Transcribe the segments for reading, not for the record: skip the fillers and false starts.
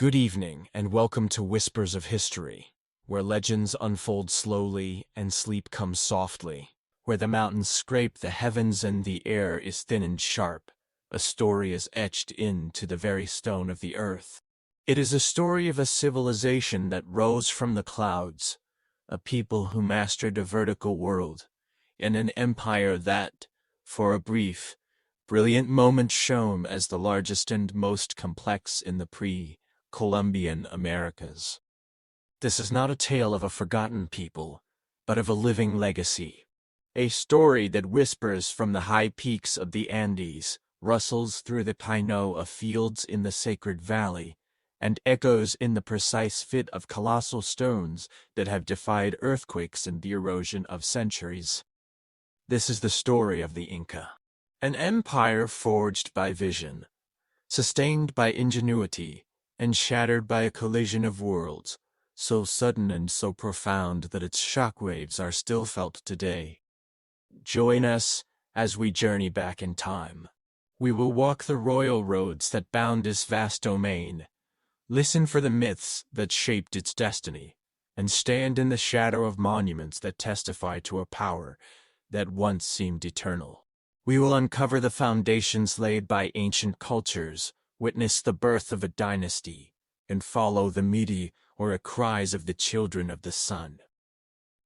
Good evening, and welcome to Whispers of History, where legends unfold slowly and sleep comes softly, where the mountains scrape the heavens and the air is thin and sharp. A story is etched into the very stone of the earth. It is a story of a civilization that rose from the clouds, a people who mastered a vertical world, and an empire that, for a brief, brilliant moment, shone as the largest and most complex in the Columbian Americas. This is not a tale of a forgotten people, but of a living legacy. A story that whispers from the high peaks of the Andes, rustles through the quinoa fields in the Sacred Valley, and echoes in the precise fit of colossal stones that have defied earthquakes and the erosion of centuries. This is the story of the Inca, an empire forged by vision, sustained by ingenuity, and shattered by a collision of worlds, so sudden and so profound that its shockwaves are still felt today. Join us as we journey back in time. We will walk the royal roads that bound this vast domain, listen for the myths that shaped its destiny, and stand in the shadow of monuments that testify to a power that once seemed eternal. We will uncover the foundations laid by ancient cultures, witness the birth of a dynasty, and follow the meteoric cries of the children of the sun.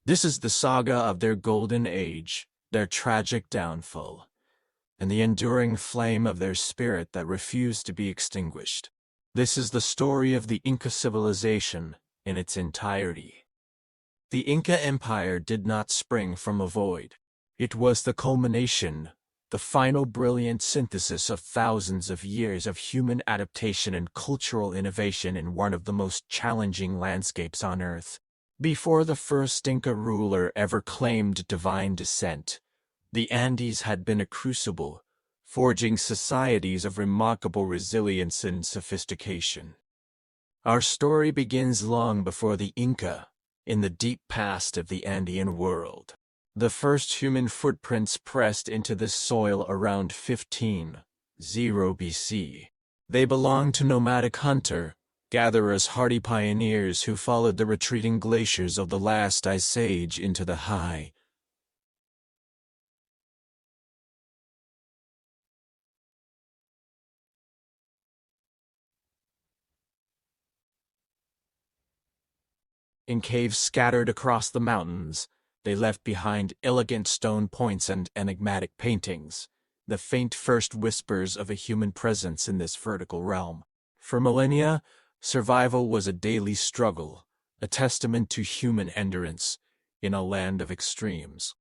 This is the saga of their golden age, their tragic downfall, and the enduring flame of their spirit that refused to be extinguished. This is the story of the Inca civilization in its entirety. The Inca Empire did not spring from a void. It was the culmination, the final brilliant synthesis of thousands of years of human adaptation and cultural innovation in one of the most challenging landscapes on Earth. Before the first Inca ruler ever claimed divine descent, the Andes had been a crucible, forging societies of remarkable resilience and sophistication. Our story begins long before the Inca, in the deep past of the Andean world. The first human footprints pressed into the soil around 1500 BC. They belonged to nomadic hunter-gatherers, hardy pioneers who followed the retreating glaciers of the last ice age into the high in caves scattered across the mountains. They left behind elegant stone points and enigmatic paintings, the faint first whispers of a human presence in this vertical realm. For millennia, survival was a daily struggle, a testament to human endurance in a land of extremes.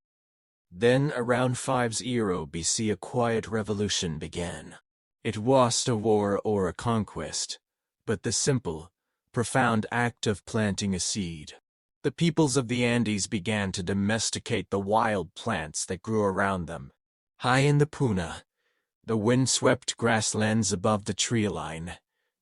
Then, around 50 BC, a quiet revolution began. It wasn't a war or a conquest, but the simple, profound act of planting a seed. The peoples of the Andes began to domesticate the wild plants that grew around them. High in the Puna, the wind-swept grasslands above the tree line,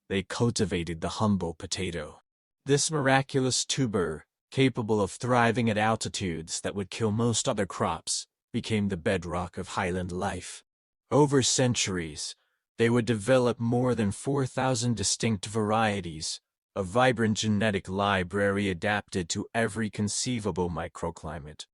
they cultivated the humble potato. This miraculous tuber, capable of thriving at altitudes that would kill most other crops, became the bedrock of highland life. Over centuries, they would develop more than 4,000 distinct varieties, a vibrant genetic library adapted to every conceivable microclimate.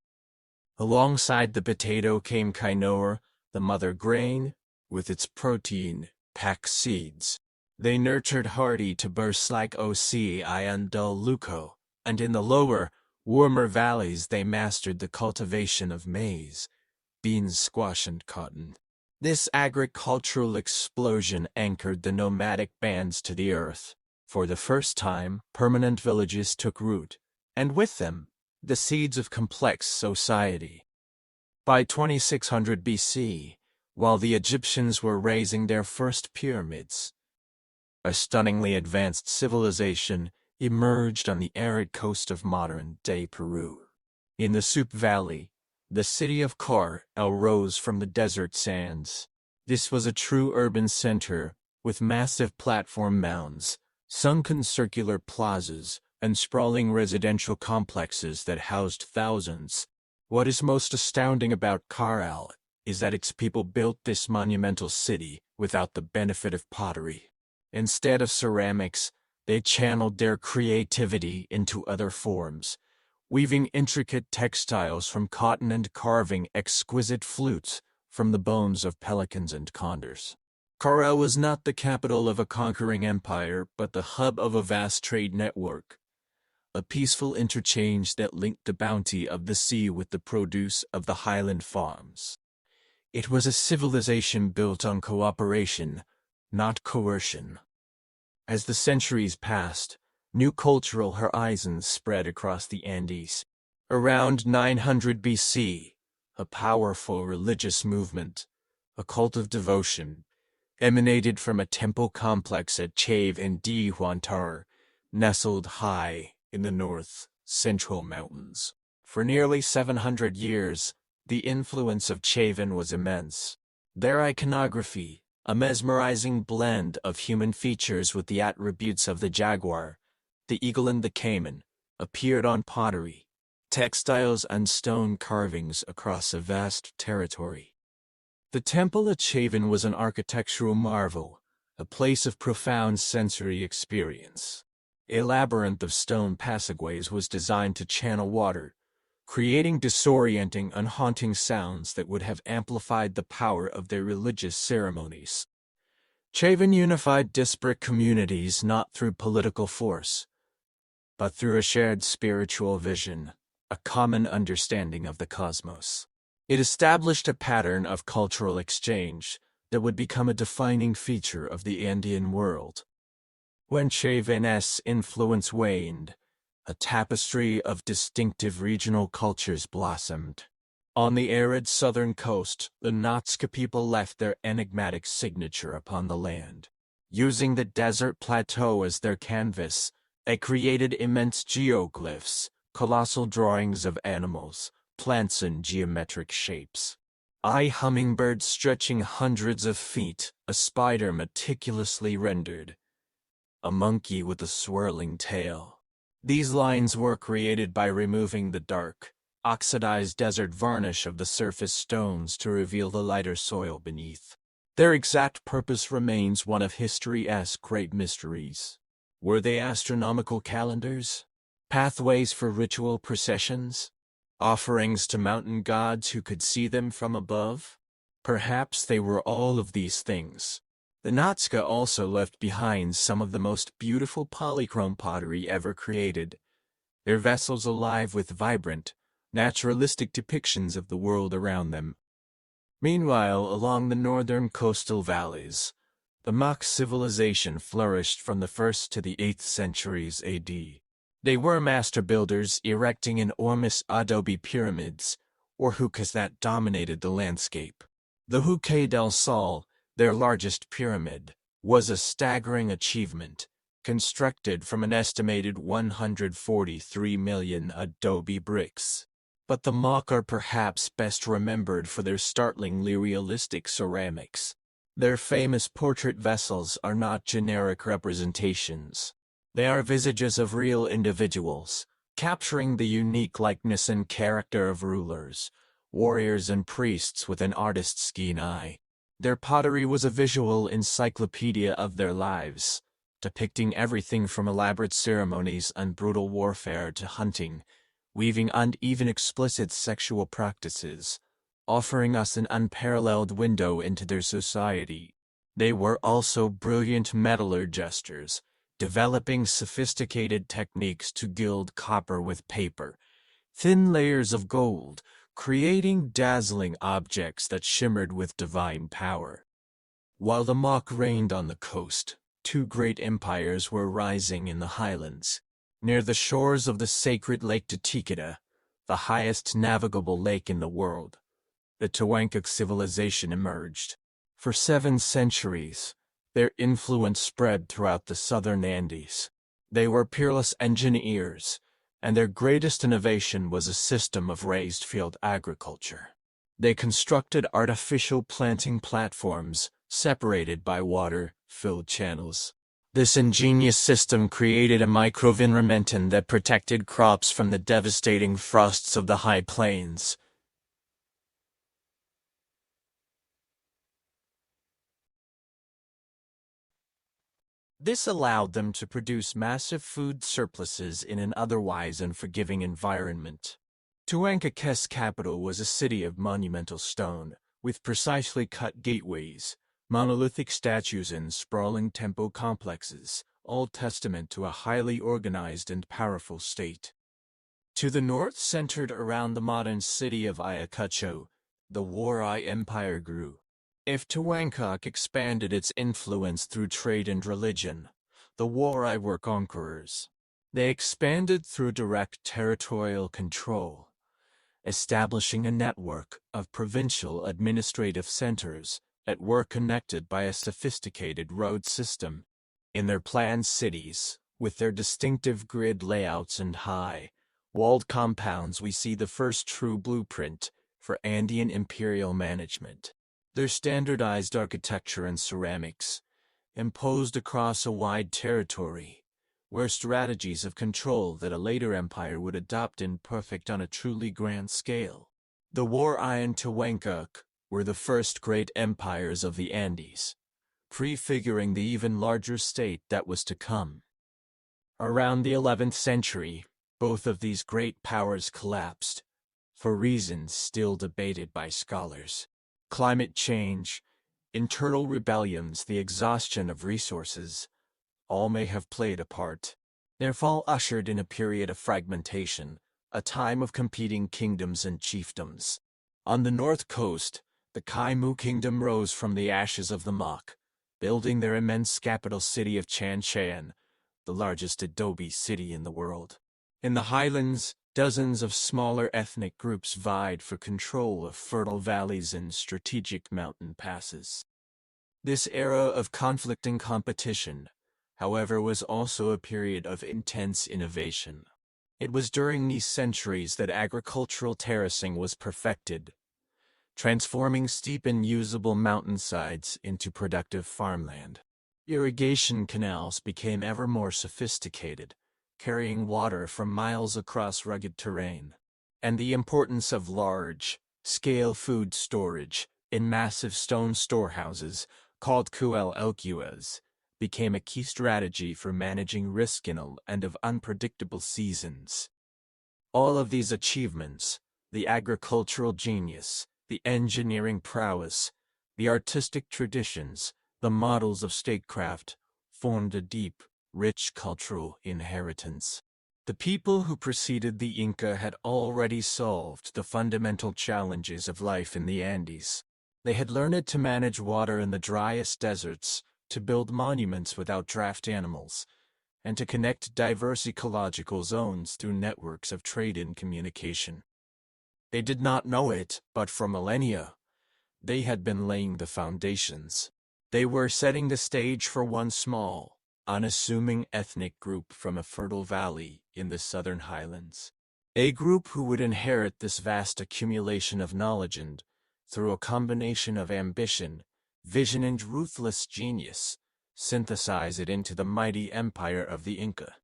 Alongside the potato came quinoa, the mother grain, with its protein-packed seeds. They nurtured hardy tubers like Oci and Del Luco, and in the lower, warmer valleys they mastered the cultivation of maize, beans, squash, and cotton. This agricultural explosion anchored the nomadic bands to the earth. For the first time, permanent villages took root, and with them, the seeds of complex society. By 2600 BC, while the Egyptians were raising their first pyramids, a stunningly advanced civilization emerged on the arid coast of modern-day Peru. In the Supe Valley, the city of Coricancha rose from the desert sands. This was a true urban center, with massive platform mounds, sunken circular plazas, and sprawling residential complexes that housed thousands. What is most astounding about Coricancha is that its people built this monumental city without the benefit of pottery. Instead of ceramics, They channeled their creativity into other forms, weaving intricate textiles from cotton and carving exquisite flutes from the bones of pelicans and condors. Kara was not the capital of a conquering empire, but the hub of a vast trade network, a peaceful interchange that linked the bounty of the sea with the produce of the highland farms. It was a civilization built on cooperation, not coercion. As the centuries passed, new cultural horizons spread across the Andes. Around 900 BC, a powerful religious movement, a cult of devotion, emanated from a temple complex at Chave and di Huantar, nestled high in the north-central mountains. For nearly 700 years, the influence of Chavan was immense. Their iconography, a mesmerizing blend of human features with the attributes of the jaguar, the eagle and the cayman, appeared on pottery, textiles and stone carvings across a vast territory. The temple at Chavan was an architectural marvel, a place of profound sensory experience. A labyrinth of stone passageways was designed to channel water, creating disorienting and haunting sounds that would have amplified the power of their religious ceremonies. Chavan unified disparate communities not through political force, but through a shared spiritual vision, a common understanding of the cosmos. It established a pattern of cultural exchange that would become a defining feature of the Andean world. When Chavan's influence waned, a tapestry of distinctive regional cultures blossomed. On the arid southern coast, the Nazca people left their enigmatic signature upon the land. Using the desert plateau as their canvas, they created immense geoglyphs, colossal drawings of animals, plants and geometric shapes. A hummingbird stretching hundreds of feet, a spider meticulously rendered, a monkey with a swirling tail. These lines were created by removing the dark, oxidized desert varnish of the surface stones to reveal the lighter soil beneath. Their exact purpose remains one of history's great mysteries. Were they astronomical calendars? Pathways for ritual processions? Offerings to mountain gods who could see them from above? Perhaps they were all of these things. The Nazca also left behind some of the most beautiful polychrome pottery ever created, their vessels alive with vibrant, naturalistic depictions of the world around them. Meanwhile, along the northern coastal valleys, the Mock civilization flourished from the 1st to the 8th centuries AD. They were master builders erecting enormous adobe pyramids, or hukas that dominated the landscape. The Huque del Sol, their largest pyramid, was a staggering achievement, constructed from an estimated 143 million adobe bricks. But the Mock are perhaps best remembered for their startlingly realistic ceramics. Their famous portrait vessels are not generic representations. They are visages of real individuals, capturing the unique likeness and character of rulers, warriors and priests with an artist's keen eye. Their pottery was a visual encyclopedia of their lives, depicting everything from elaborate ceremonies and brutal warfare to hunting, weaving and even explicit sexual practices, offering us an unparalleled window into their society. They were also brilliant metallurgisters, developing sophisticated techniques to gild copper with paper, thin layers of gold, creating dazzling objects that shimmered with divine power. While the Mock reigned on the coast, two great empires were rising in the highlands. Near the shores of the sacred Lake Titicaca, the highest navigable lake in the world, the Tahuantinc civilization emerged. For 7 centuries, their influence spread throughout the southern Andes. They were peerless engineers, and their greatest innovation was a system of raised field agriculture. They constructed artificial planting platforms, separated by water-filled channels. This ingenious system created a microenvironment that protected crops from the devastating frosts of the high plains. This allowed them to produce massive food surpluses in an otherwise unforgiving environment. Tuanca's capital was a city of monumental stone, with precisely cut gateways, monolithic statues and sprawling temple complexes, all testament to a highly organized and powerful state. To the north, centered around the modern city of Ayacucho, the Waray Empire grew. If Tuanca expanded its influence through trade and religion, the Waray were conquerors. They expanded through direct territorial control, establishing a network of provincial administrative centers that were connected by a sophisticated road system. In their planned cities, with their distinctive grid layouts and high-walled compounds, we see the first true blueprint for Andean imperial management. Their standardized architecture and ceramics, imposed across a wide territory, were strategies of control that a later empire would adopt in perfect on a truly grand scale. The Waray and Tuanca were the first great empires of the Andes, prefiguring the even larger state that was to come. Around the 11th century, both of these great powers collapsed, for reasons still debated by scholars. Climate change, internal rebellions, the exhaustion of resources, all may have played a part. Their fall ushered in a period of fragmentation, a time of competing kingdoms and chiefdoms. On the north coast, the Kaimu kingdom rose from the ashes of the Mok, building their immense capital city of Chanchan, the largest adobe city in the world. In the highlands, dozens of smaller ethnic groups vied for control of fertile valleys and strategic mountain passes. This era of conflicting competition, however, was also a period of intense innovation. It was during these centuries that agricultural terracing was perfected, transforming steep and usable mountainsides into productive farmland. Irrigation canals became ever more sophisticated, carrying water from miles across rugged terrain. And the importance of large-scale food storage in massive stone storehouses, called cuelques, became a key strategy for managing risk in and of unpredictable seasons. All of these achievements, the agricultural genius, the engineering prowess, the artistic traditions, the models of statecraft, formed a deep, rich cultural inheritance. The people who preceded the Inca had already solved the fundamental challenges of life in the Andes. They had learned to manage water in the driest deserts, to build monuments without draft animals, and to connect diverse ecological zones through networks of trade and communication. They did not know it, but for millennia, they had been laying the foundations. They were setting the stage for one small, unassuming ethnic group from a fertile valley in the southern highlands. A group who would inherit this vast accumulation of knowledge and, through a combination of ambition, vision and ruthless genius, synthesize it into the mighty empire of the Inca.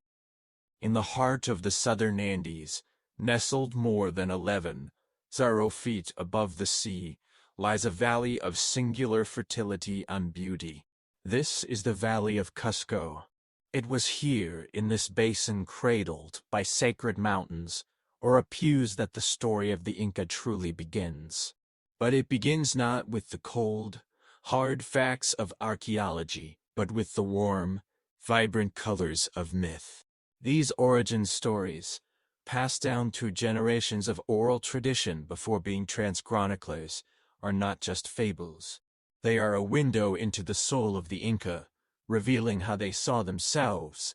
In the heart of the southern Andes, nestled more than 11,000 feet above the sea, lies a valley of singular fertility and beauty. This is the Valley of Cusco. It was here, in this basin cradled by sacred mountains, or Apus, that the story of the Inca truly begins. But it begins not with the cold, hard facts of archaeology, but with the warm, vibrant colors of myth. These origin stories, passed down through generations of oral tradition before being transchroniclers, are not just fables. They are a window into the soul of the Inca, revealing how they saw themselves,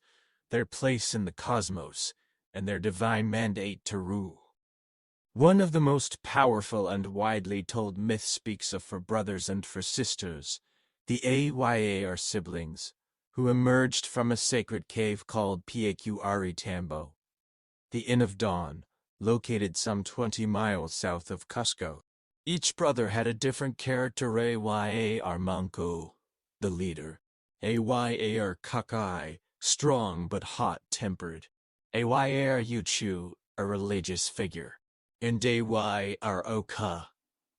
their place in the cosmos, and their divine mandate to rule. One of the most powerful and widely told myths speaks of four brothers and four sisters. The Aya are siblings, who emerged from a sacred cave called Paqari Tambo, the Inn of Dawn, located some 20 miles south of Cusco. Each brother had a different character. Aya are Manco, the leader. Aya are Kakai, strong but hot-tempered. Aya are Yuchu, a religious figure. And Aya are Oka,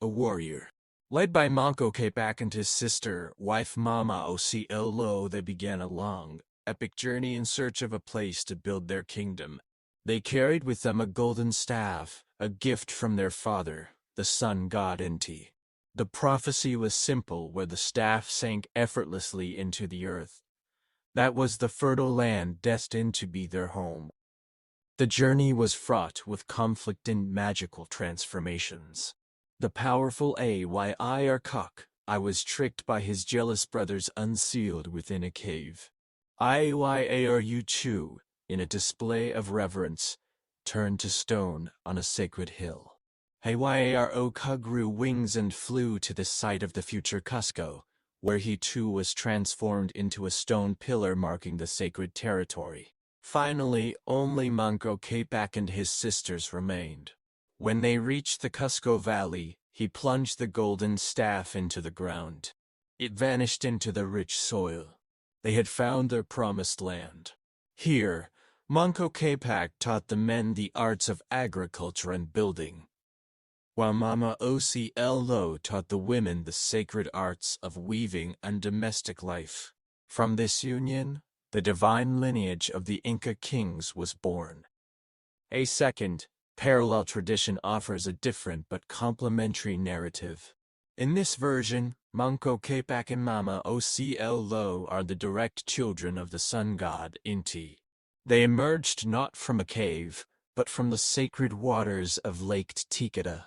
a warrior. Led by Manco Capac and his sister, wife Mama Oclo, they began a long, epic journey in search of a place to build their kingdom. They carried with them a golden staff, a gift from their father, the sun god Inti. The prophecy was simple: where the staff sank effortlessly into the earth, that was the fertile land destined to be their home. The journey was fraught with conflict and magical transformations. The powerful Ayr I was tricked by his jealous brothers, unsealed within a cave. Ayru, in a display of reverence, turned to stone on a sacred hill. Hayro grew wings and flew to the site of the future Cusco, where he too was transformed into a stone pillar marking the sacred territory. Finally, only Manco Capac and his sisters remained. When they reached the Cusco Valley, he plunged the golden staff into the ground. It vanished into the rich soil. They had found their promised land. Here, Manco Capac taught the men the arts of agriculture and building, while Mama Oclo taught the women the sacred arts of weaving and domestic life. From this union, the divine lineage of the Inca kings was born. A second, parallel tradition offers a different but complementary narrative. In this version, Manco Capac and Mama Oclo are the direct children of the sun god Inti. They emerged not from a cave, but from the sacred waters of Lake Titicaca,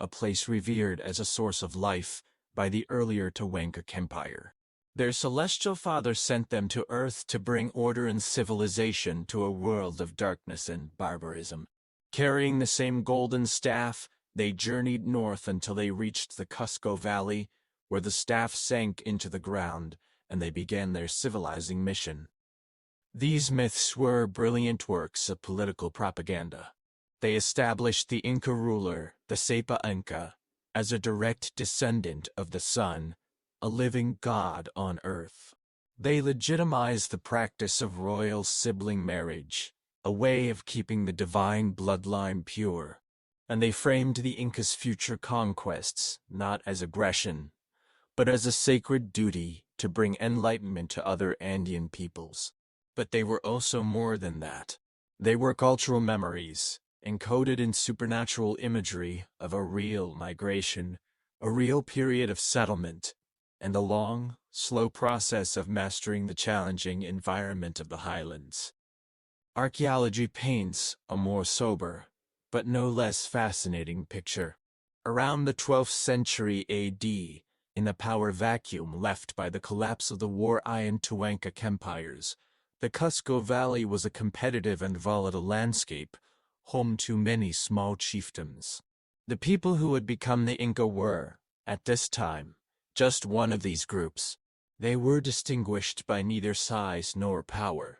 a place revered as a source of life by the earlier Inca Empire. Their celestial father sent them to Earth to bring order and civilization to a world of darkness and barbarism. Carrying the same golden staff, they journeyed north until they reached the Cusco Valley, where the staff sank into the ground, and they began their civilizing mission. These myths were brilliant works of political propaganda. They established the Inca ruler, the Sapa Inca, as a direct descendant of the sun, a living god on earth. They legitimized the practice of royal sibling marriage, a way of keeping the divine bloodline pure. And they framed the Inca's future conquests not as aggression, but as a sacred duty to bring enlightenment to other Andean peoples. But they were also more than that. They were cultural memories, encoded in supernatural imagery of a real migration, a real period of settlement, and a long, slow process of mastering the challenging environment of the highlands. Archaeology paints a more sober, but no less fascinating picture. Around the 12th century AD, in the power vacuum left by the collapse of the war-iron Inca empires, the Cusco Valley was a competitive and volatile landscape, home to many small chiefdoms. The people who would become the Inca were, at this time, just one of these groups. They were distinguished by neither size nor power,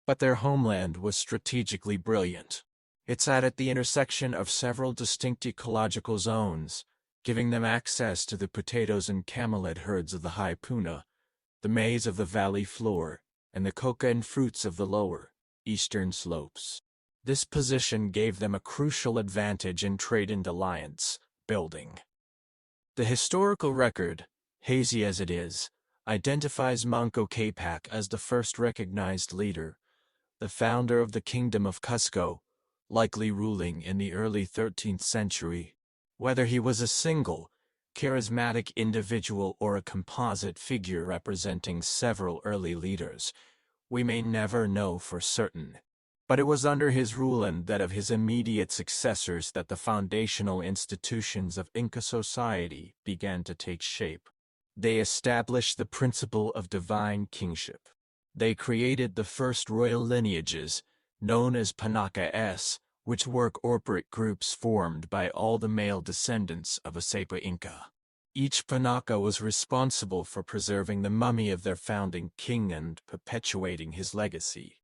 but their homeland was strategically brilliant. It sat at the intersection of several distinct ecological zones, giving them access to the potatoes and camelid herds of the high Puna, the maize of the valley floor, and the coca and fruits of the lower, eastern slopes. This position gave them a crucial advantage in trade and alliance building. The historical record, hazy as it is, identifies Manco Capac as the first recognized leader, the founder of the Kingdom of Cusco, likely ruling in the early 13th century. Whether he was a single, charismatic individual or a composite figure representing several early leaders, we may never know for certain. But it was under his rule and that of his immediate successors that the foundational institutions of Inca society began to take shape. They established the principle of divine kingship. They created the first royal lineages, known as Panacas, which were corporate groups formed by all the male descendants of a Sapa Inca. Each Panaca was responsible for preserving the mummy of their founding king and perpetuating his legacy.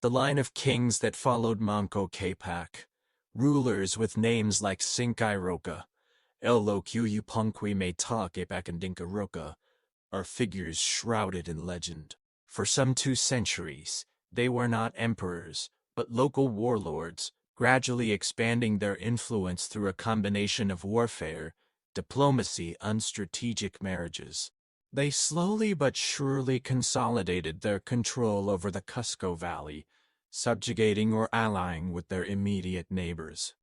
The line of kings that followed Manco Capac, rulers with names like Sinkai Roca, Eloque Punqui Meta Capac and Inca Roca, are figures shrouded in legend. For some 2 centuries, they were not emperors, but local warlords, gradually expanding their influence through a combination of warfare, diplomacy, and strategic marriages. They slowly but surely consolidated their control over the Cusco Valley, subjugating or allying with their immediate neighbors.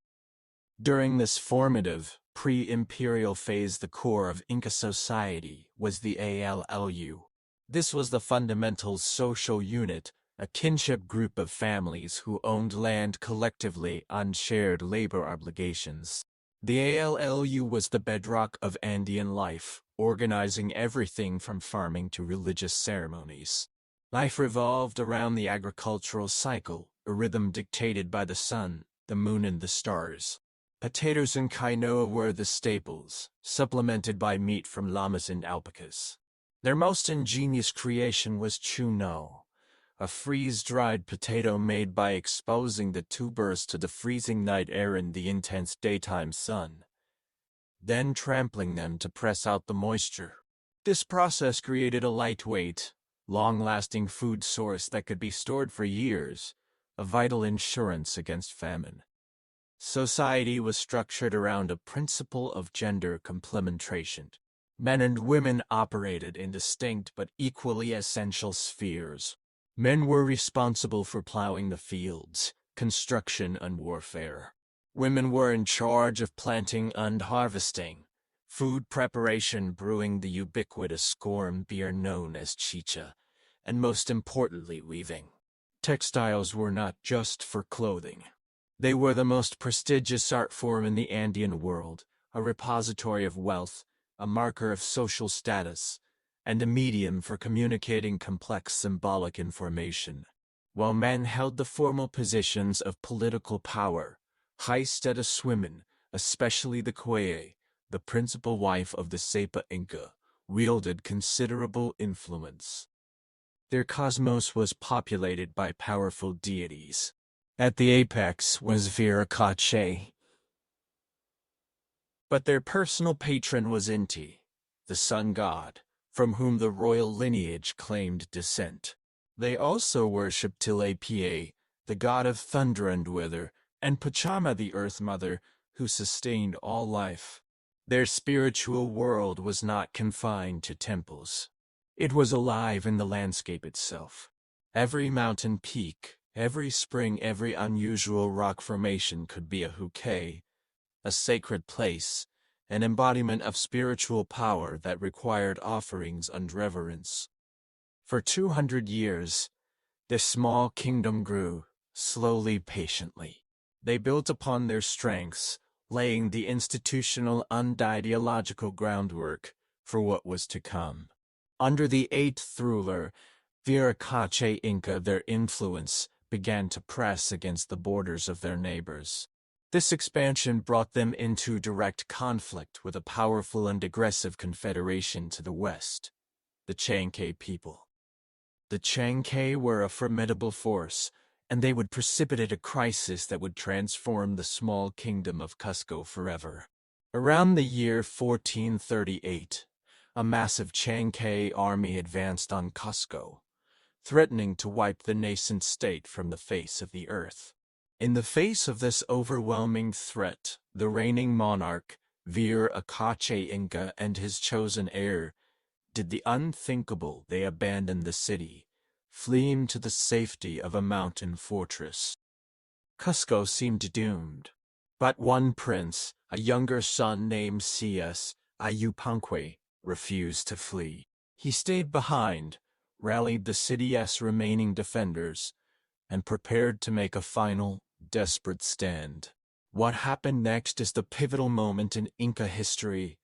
During this formative, pre-imperial phase, the core of Inca society was the ALLU. This was the fundamental social unit, a kinship group of families who owned land collectively and shared labor obligations. The ALLU was the bedrock of Andean life, organizing everything from farming to religious ceremonies. Life revolved around the agricultural cycle, a rhythm dictated by the sun, the moon, and the stars. Potatoes and quinoa were the staples, supplemented by meat from llamas and alpacas. Their most ingenious creation was chuno, a freeze-dried potato made by exposing the tubers to the freezing night air and the intense daytime sun, then trampling them to press out the moisture. This process created a lightweight, long-lasting food source that could be stored for years, a vital insurance against famine. Society was structured around a principle of gender complementation. Men and women operated in distinct but equally essential spheres. Men were responsible for plowing the fields, construction, and warfare. Women were in charge of planting and harvesting, food preparation, brewing the ubiquitous corn beer known as chicha, and most importantly, weaving. Textiles were not just for clothing. They were the most prestigious art form in the Andean world, a repository of wealth, a marker of social status, and a medium for communicating complex symbolic information. While men held the formal positions of political power, high status women, especially the Queye, the principal wife of the Sapa Inca, wielded considerable influence. Their cosmos was populated by powerful deities. At the apex was Viracocha, but their personal patron was Inti, the sun god, from whom the royal lineage claimed descent. They also worshipped Tilapia, the god of thunder and weather, and Pachama, the earth mother, who sustained all life. Their spiritual world was not confined to temples. It was alive in the landscape itself. Every mountain peak, every spring, every unusual rock formation could be a huque, a sacred place, an embodiment of spiritual power that required offerings and reverence. For 200 years, this small kingdom grew, slowly, patiently. They built upon their strengths, laying the institutional and ideological groundwork for what was to come. Under the 8th ruler, Viracocha Inca, their influence began to press against the borders of their neighbors. This expansion brought them into direct conflict with a powerful and aggressive confederation to the west, the Chankay people. The Chankay were a formidable force, and they would precipitate a crisis that would transform the small kingdom of Cusco forever. Around the year 1438, a massive Chankay army advanced on Cusco, threatening to wipe the nascent state from the face of the earth. In the face of this overwhelming threat, the reigning monarch, Viracocha Inca, and his chosen heir did the unthinkable. They abandoned the city, fleeing to the safety of a mountain fortress. Cusco seemed doomed. But one prince, a younger son named Cias Ayupanque, refused to flee. He stayed behind, rallied the city's remaining defenders, and prepared to make a final, desperate stand. What happened next is the pivotal moment in Inca history,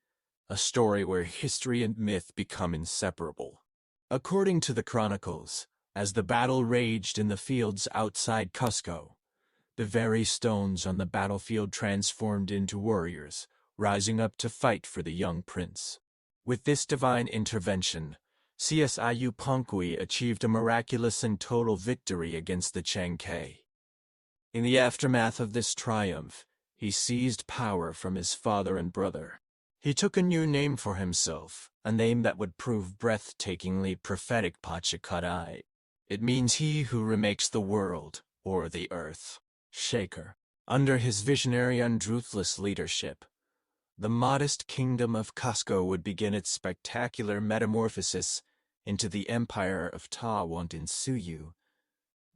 a story where history and myth become inseparable. According to the chronicles, as the battle raged in the fields outside Cusco, the very stones on the battlefield transformed into warriors, rising up to fight for the young prince. With this divine intervention, Cias Ayupanque achieved a miraculous and total victory against the Chankay. In the aftermath of this triumph, he seized power from his father and brother. He took a new name for himself, a name that would prove breathtakingly prophetic: Pachacutay. It means he who remakes the world, or the earth. Shaker. Under his visionary and ruthless leadership, The modest kingdom of Cusco would begin its spectacular metamorphosis into the empire of Tawantinsuyu,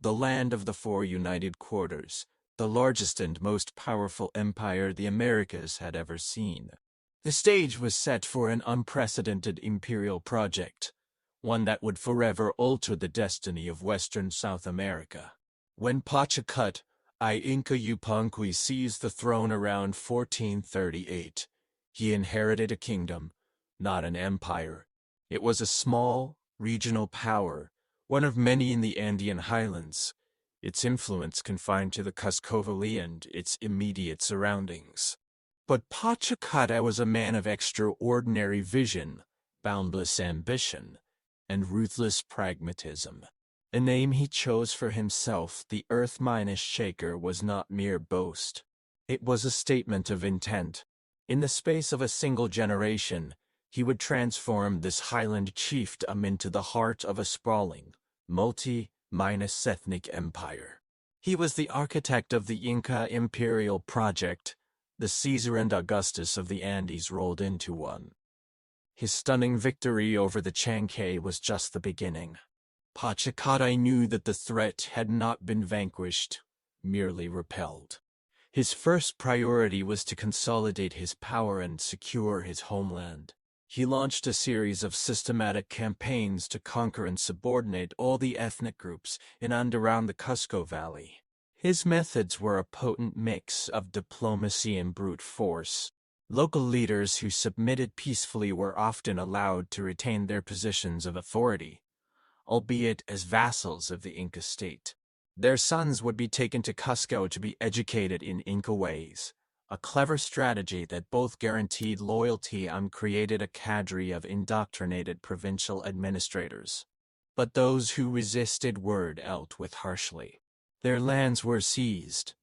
the land of the four united quarters, the largest and most powerful empire the Americas had ever seen. The stage was set for an unprecedented imperial project, one that would forever alter the destiny of Western South America. When Pachacut I Inca Yupanqui seized the throne around 1438, he inherited a kingdom, not an empire. It was a small, regional power, one of many in the Andean highlands, its influence confined to the Cusco Valley and its immediate surroundings. But Pachacutta was a man of extraordinary vision, boundless ambition, and ruthless pragmatism. The name he chose for himself, the Earth-Minus Shaker, was not mere boast. It was a statement of intent. In the space of a single generation, he would transform this highland chiefdom into the heart of a sprawling, multi-minus ethnic empire. He was the architect of the Inca imperial project, the Caesar and Augustus of the Andes rolled into one. His stunning victory over the Chankay was just the beginning. Pachacutta knew that the threat had not been vanquished, merely repelled. His first priority was to consolidate his power and secure his homeland. He launched a series of systematic campaigns to conquer and subordinate all the ethnic groups in and around the Cusco Valley. His methods were a potent mix of diplomacy and brute force. Local leaders who submitted peacefully were often allowed to retain their positions of authority, albeit as vassals of the Inca state. Their sons would be taken to Cusco to be educated in Inca ways, a clever strategy that both guaranteed loyalty and created a cadre of indoctrinated provincial administrators. But those who resisted were dealt with harshly. Their lands were seized,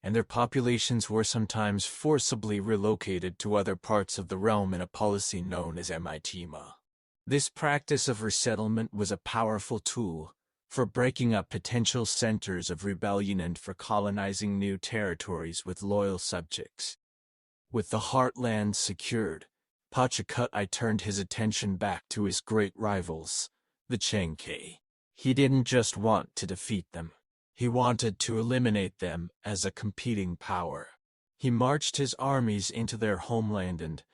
and their populations were sometimes forcibly relocated to other parts of the realm in a policy known as Mitima. This practice of resettlement was a powerful tool for breaking up potential centers of rebellion and for colonizing new territories with loyal subjects. With the heartland secured, Pachacutta turned his attention back to his great rivals, the Chankay. He didn't just want to defeat them. He wanted to eliminate them as a competing power. He marched his armies into their homeland and,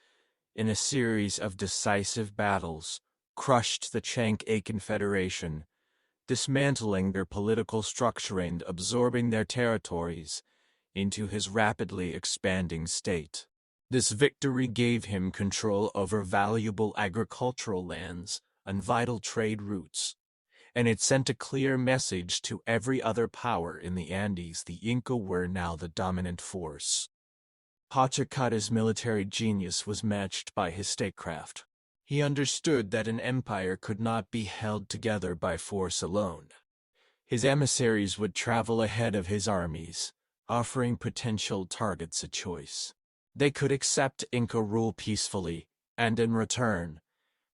in a series of decisive battles, crushed the Chankay Confederation, dismantling their political structure and absorbing their territories into his rapidly expanding state. This victory gave him control over valuable agricultural lands and vital trade routes, and it sent a clear message to every other power in the Andes: the Inca were now the dominant force. Pachacutta's military genius was matched by his statecraft. He understood that an empire could not be held together by force alone. His emissaries would travel ahead of his armies, offering potential targets a choice. They could accept Inca rule peacefully, and in return,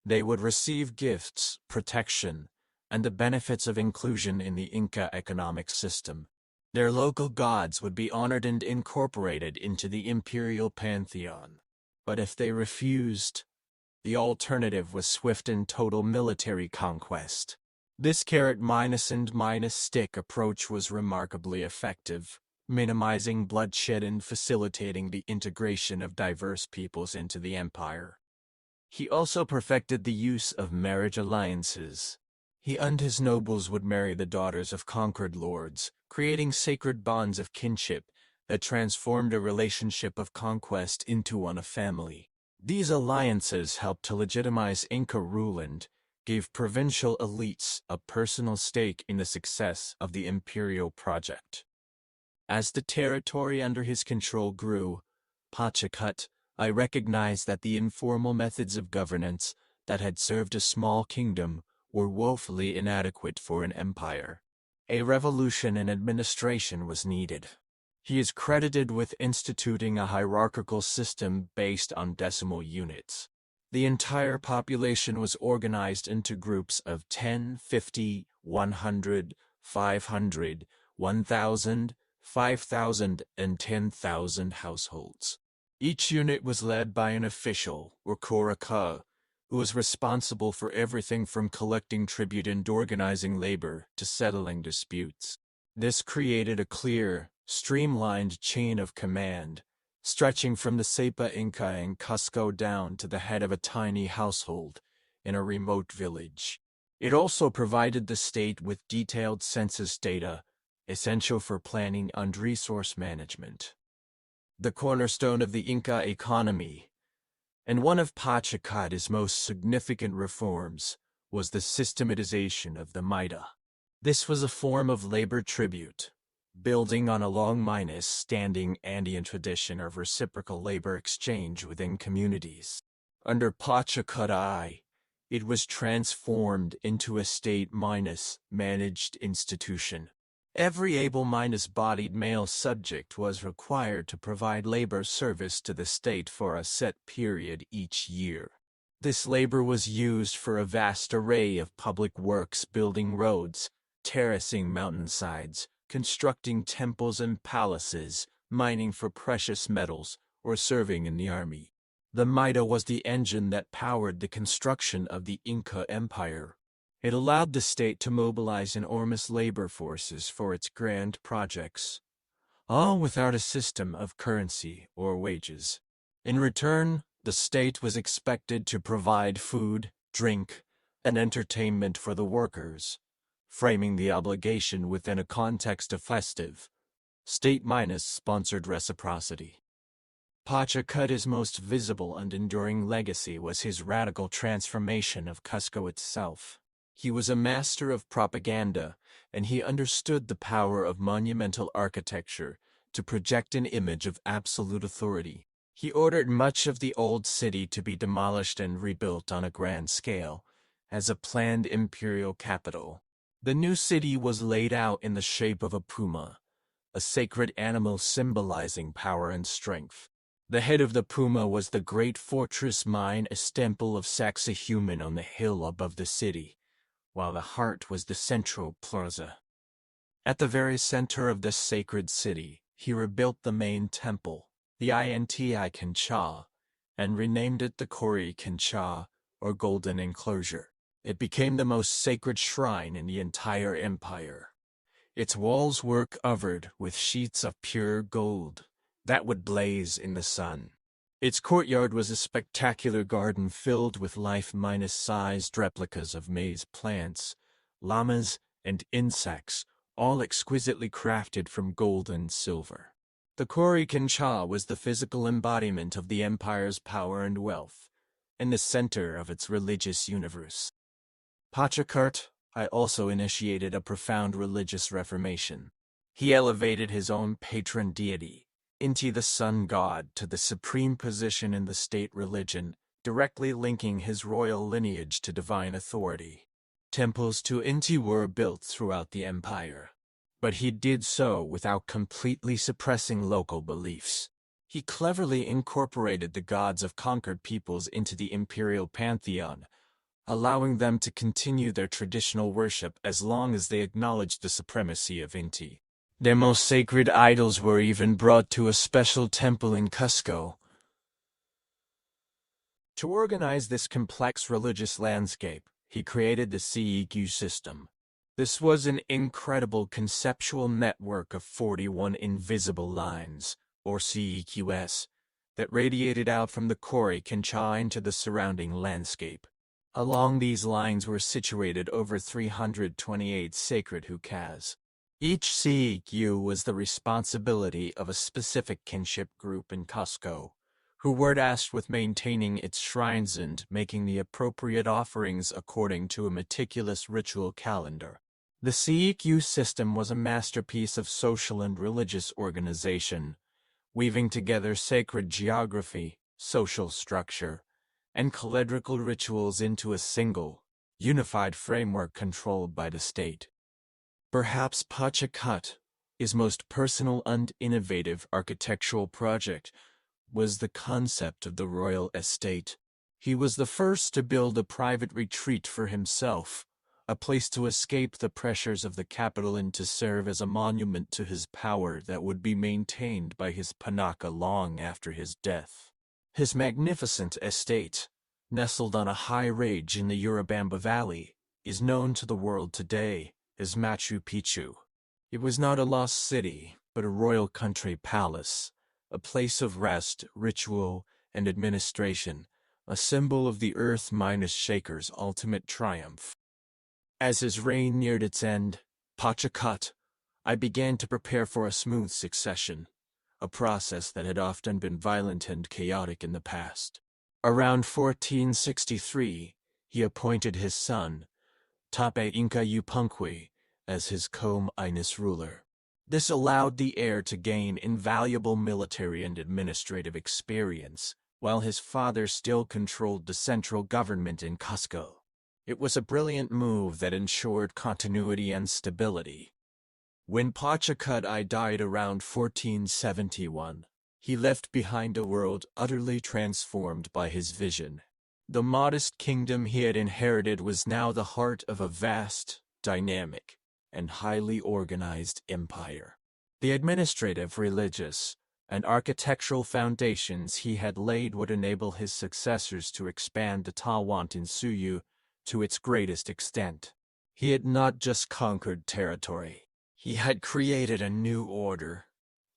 they would receive gifts, protection, and the benefits of inclusion in the Inca economic system. Their local gods would be honored and incorporated into the imperial pantheon. But if they refused, the alternative was swift and total military conquest. This carrot and stick approach was remarkably effective, minimizing bloodshed and facilitating the integration of diverse peoples into the empire. He also perfected the use of marriage alliances. He and his nobles would marry the daughters of conquered lords, creating sacred bonds of kinship that transformed a relationship of conquest into one of family. These alliances helped to legitimize Inca rule and gave provincial elites a personal stake in the success of the imperial project. As the territory under his control grew, Pachacutta recognized that the informal methods of governance that had served a small kingdom were woefully inadequate for an empire. A revolution in administration was needed. He is credited with instituting a hierarchical system based on decimal units. The entire population was organized into groups of 10, 50, 100, 500, 1,000, 5,000, and 10,000 households. Each unit was led by an official, or Coricancha, who was responsible for everything from collecting tribute and organizing labor to settling disputes. This created a clear, streamlined chain of command, stretching from the Sapa Inca in Cusco down to the head of a tiny household in a remote village. It also provided the state with detailed census data, essential for planning and resource management. The cornerstone of the Inca economy, and one of Pachacuta's most significant reforms, was the systematization of the Maida. This was a form of labor tribute, building on a long-standing Andean tradition of reciprocal labor exchange within communities. Under Pachacuta I, it was transformed into a state-managed institution. Every able-bodied male subject was required to provide labor service to the state for a set period each year. This labor was used for a vast array of public works, building roads, terracing mountainsides, constructing temples and palaces, mining for precious metals, or serving in the army. The Maida was the engine that powered the construction of the Inca Empire. It allowed the state to mobilize enormous labor forces for its grand projects, all without a system of currency or wages. In return, the state was expected to provide food, drink, and entertainment for the workers, framing the obligation within a context of festive, state-sponsored reciprocity. Pachacuta's most visible and enduring legacy was his radical transformation of Cusco itself. He was a master of propaganda, and he understood the power of monumental architecture to project an image of absolute authority. He ordered much of the old city to be demolished and rebuilt on a grand scale, as a planned imperial capital. The new city was laid out in the shape of a puma, a sacred animal symbolizing power and strength. The head of the puma was the great fortress mine, a temple of Sacsayhuman on the hill above the city, while the heart was the central plaza. At the very center of this sacred city, he rebuilt the main temple, the Inca Empire, and renamed it the Coricancha, or Golden Enclosure. It became the most sacred shrine in the entire empire. Its walls were covered with sheets of pure gold that would blaze in the sun. Its courtyard was a spectacular garden filled with life-sized replicas of maize plants, llamas, and insects, all exquisitely crafted from gold and silver. The Coricancha was the physical embodiment of the empire's power and wealth, and the center of its religious universe. Pachacuta I also initiated a profound religious reformation. He elevated his own patron deity, Inti the sun god, to the supreme position in the state religion, directly linking his royal lineage to divine authority. Temples to Inti were built throughout the empire, but he did so without completely suppressing local beliefs. He cleverly incorporated the gods of conquered peoples into the imperial pantheon, allowing them to continue their traditional worship as long as they acknowledged the supremacy of Inti. Their most sacred idols were even brought to a special temple in Cusco. To organize this complex religious landscape, he created the CEQ system. This was an incredible conceptual network of 41 invisible lines, or CEQs, that radiated out from the Coricancha into the surrounding landscape. Along these lines were situated over 328 sacred hukas. Each CEQ was the responsibility of a specific kinship group in Cusco, who were tasked with maintaining its shrines and making the appropriate offerings according to a meticulous ritual calendar. The CEQ system was a masterpiece of social and religious organization, weaving together sacred geography, social structure, and calendrical rituals into a single, unified framework controlled by the state. Perhaps Pachacuta's most personal and innovative architectural project was the concept of the royal estate. He was the first to build a private retreat for himself, a place to escape the pressures of the capital and to serve as a monument to his power that would be maintained by his Panaka long after his death. His magnificent estate, nestled on a high ridge in the Urubamba Valley, is known to the world today as Machu Picchu. It was not a lost city, but a royal country palace, a place of rest, ritual, and administration, a symbol of the Earth-Shaker's ultimate triumph. As his reign neared its end, Pachacut, I began to prepare for a smooth succession, a process that had often been violent and chaotic in the past. Around 1463, he appointed his son, Sapa Inca Yupanqui, as his co-minus ruler. This allowed the heir to gain invaluable military and administrative experience, while his father still controlled the central government in Cusco. It was a brilliant move that ensured continuity and stability. When Pachacut I died around 1471, he left behind a world utterly transformed by his vision. The modest kingdom he had inherited was now the heart of a vast, dynamic, and highly organized empire. The administrative, religious, and architectural foundations he had laid would enable his successors to expand the Tawantinsuyu to its greatest extent. He had not just conquered territory. He had created a new order,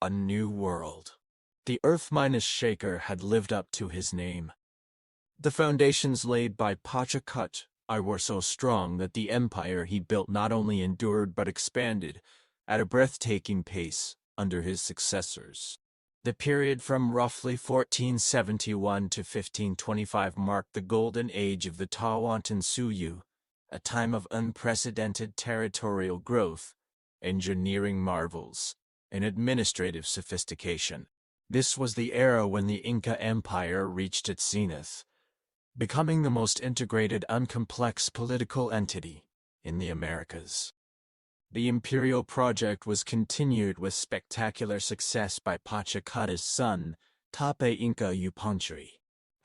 a new world. The Earth-Shaker had lived up to his name. The foundations laid by Pachacut I were so strong that the empire he built not only endured but expanded at a breathtaking pace under his successors. The period from roughly 1471 to 1525 marked the golden age of the Tawantinsuyu, a time of unprecedented territorial growth, engineering marvels, and administrative sophistication. This was the era when the Inca Empire reached its zenith, becoming the most integrated and complex political entity in the Americas. The imperial project was continued with spectacular success by Pachacuta's son, Sapa Inca Yupanqui.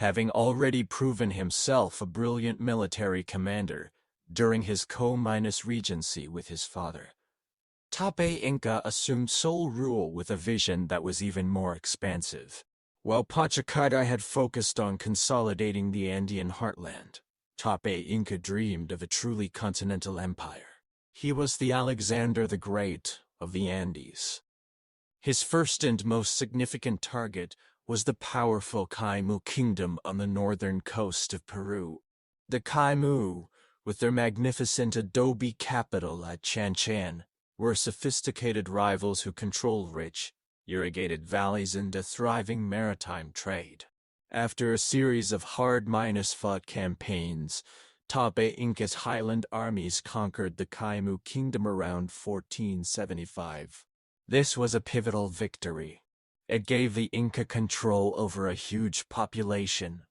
Having already proven himself a brilliant military commander during his co-minus regency with his father, Sapa Inca assumed sole rule with a vision that was even more expansive. While Pachacutta had focused on consolidating the Andean heartland, Sapa Inca dreamed of a truly continental empire. He was the Alexander the Great of the Andes. His first and most significant target was the powerful Kaimu kingdom on the northern coast of Peru. The Kaimu, with their magnificent adobe capital at Chanchan, were sophisticated rivals who controlled rich, irrigated valleys and a thriving maritime trade. After a series of hard-fought campaigns, Sapa Inca's highland armies conquered the Kaimu kingdom around 1475. This was a pivotal victory. It gave the Inca control over a huge population,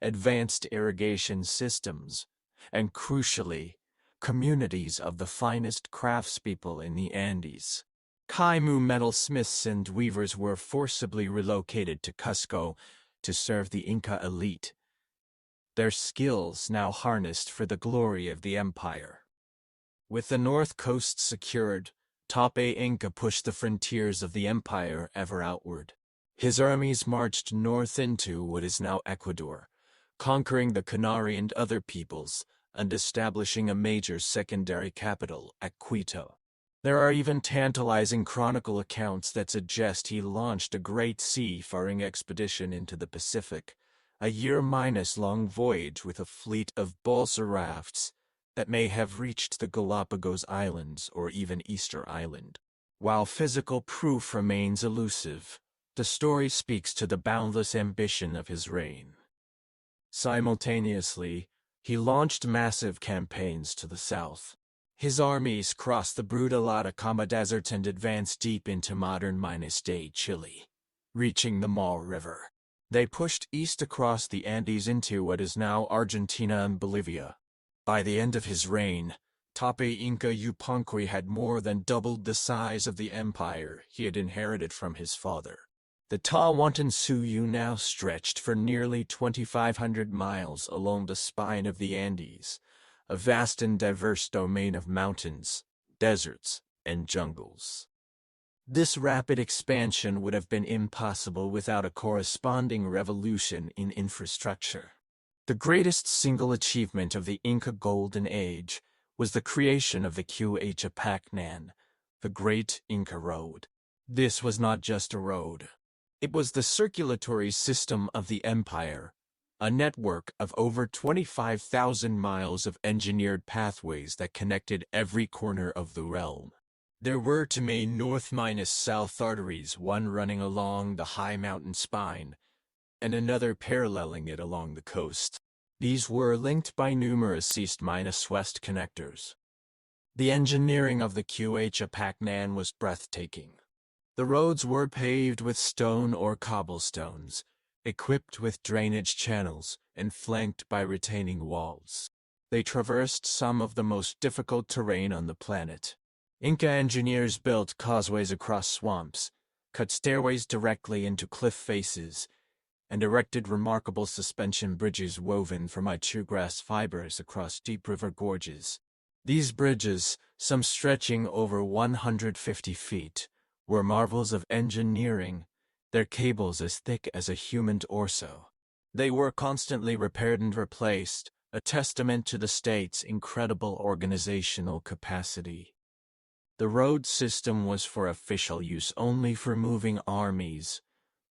advanced irrigation systems, and crucially, communities of the finest craftspeople in the Andes. Kaimu metalsmiths and weavers were forcibly relocated to Cusco to serve the Inca elite, their skills now harnessed for the glory of the empire. With the north coast secured, Sapa Inca pushed the frontiers of the empire ever outward. His armies marched north into what is now Ecuador, conquering the Canary and other peoples, and establishing a major secondary capital at Quito. There are even tantalizing chronicle accounts that suggest he launched a great seafaring expedition into the Pacific, a year-long voyage with a fleet of balsa rafts that may have reached the Galapagos Islands or even Easter Island. While physical proof remains elusive, the story speaks to the boundless ambition of his reign. Simultaneously, he launched massive campaigns to the south. His armies crossed the brutal Atacama Desert and advanced deep into modern-day Chile, reaching the Maule River. They pushed east across the Andes into what is now Argentina and Bolivia. By the end of his reign, Sapa Inca Yupanqui had more than doubled the size of the empire he had inherited from his father. The Tawantinsuyu now stretched for nearly 2,500 miles along the spine of the Andes, a vast and diverse domain of mountains, deserts, and jungles. This rapid expansion would have been impossible without a corresponding revolution in infrastructure. The greatest single achievement of the Inca Golden Age was the creation of the Qhapaqnan, the Great Inca Road. This was not just a road. It was the circulatory system of the empire, a network of over 25,000 miles of engineered pathways that connected every corner of the realm. There were two main north-south arteries, one running along the high mountain spine, and another paralleling it along the coast. These were linked by numerous east-west connectors. The engineering of the Qhapaqnan was breathtaking. The roads were paved with stone or cobblestones, equipped with drainage channels, and flanked by retaining walls. They traversed some of the most difficult terrain on the planet. Inca engineers built causeways across swamps, cut stairways directly into cliff faces, and erected remarkable suspension bridges woven from grass fibers across deep river gorges. These bridges, some stretching over 150 feet, were marvels of engineering, their cables as thick as a human torso. They were constantly repaired and replaced, a testament to the state's incredible organizational capacity. The road system was for official use only for moving armies,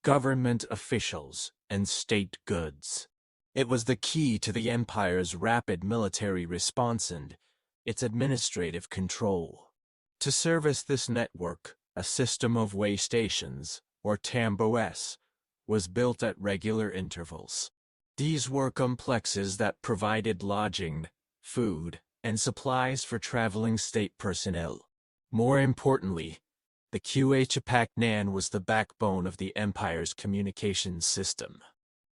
government officials, and state goods. It was the key to the empire's rapid military response and its administrative control. To service this network, a system of way stations, or tambos, was built at regular intervals. These were complexes that provided lodging, food, and supplies for traveling state personnel. More importantly, the Qhapaqnan was the backbone of the empire's communications system.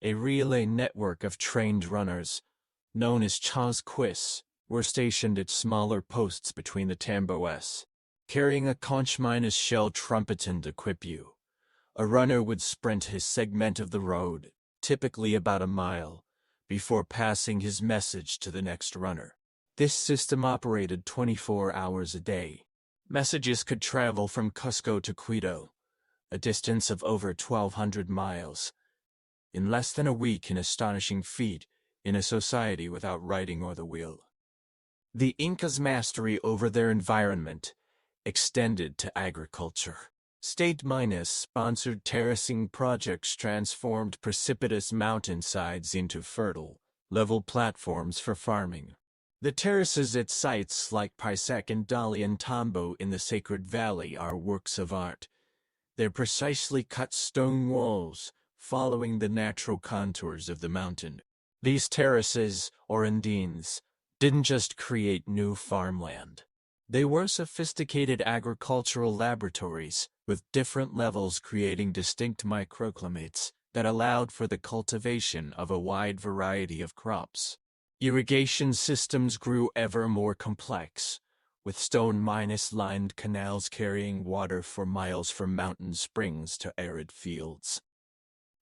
A relay network of trained runners, known as chasquis, were stationed at smaller posts between the tambos, carrying a conch-shell trumpet and equip you. A runner would sprint his segment of the road, typically about a mile, before passing his message to the next runner. This system operated 24 hours a day. Messages could travel from Cusco to Quito, a distance of over 1,200 miles, in less than a week, an astonishing feat in a society without writing or the wheel. The Incas' mastery over their environment extended to agriculture. State-sponsored terracing projects transformed precipitous mountainsides into fertile, level platforms for farming. The terraces at sites like Pisac and Tambo in the Sacred Valley are works of art. Their precisely cut stone walls, following the natural contours of the mountain. These terraces, or andines, didn't just create new farmland. They were sophisticated agricultural laboratories, with different levels creating distinct microclimates that allowed for the cultivation of a wide variety of crops. Irrigation systems grew ever more complex, with stone-lined canals carrying water for miles from mountain springs to arid fields.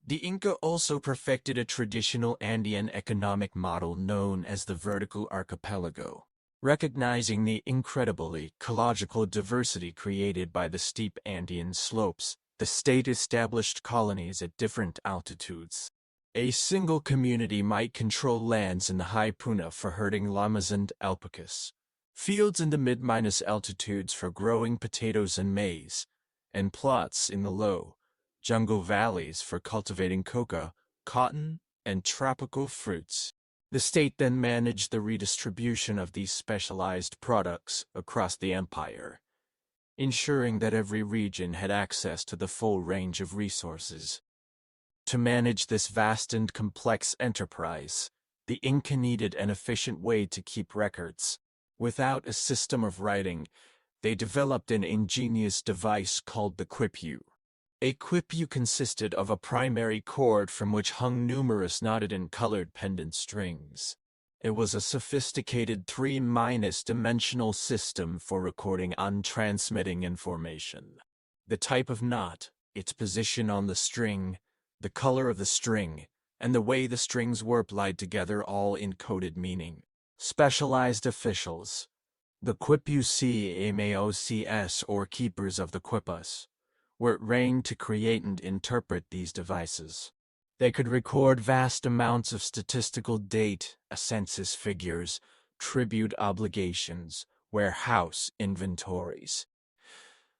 The Inca also perfected a traditional Andean economic model known as the vertical archipelago. Recognizing the incredible ecological diversity created by the steep Andean slopes, the state established colonies at different altitudes. A single community might control lands in the high puna for herding llamas and alpacas, fields in the mid-altitudes for growing potatoes and maize, and plots in the low, jungle valleys for cultivating coca, cotton, and tropical fruits. The state then managed the redistribution of these specialized products across the empire, ensuring that every region had access to the full range of resources. To manage this vast and complex enterprise, the Inca needed an efficient way to keep records. Without a system of writing, they developed an ingenious device called the quipu. A quipu consisted of a primary cord from which hung numerous knotted and colored pendant strings. It was a sophisticated three-dimensional system for recording and transmitting information. The type of knot, its position on the string, the color of the string, and the way the strings were plied together all encoded meaning. Specialized officials. The Quipucmaocs, or keepers of the Quipus, were trained to create and interpret these devices. They could record vast amounts of statistical data, census figures, tribute obligations, warehouse inventories.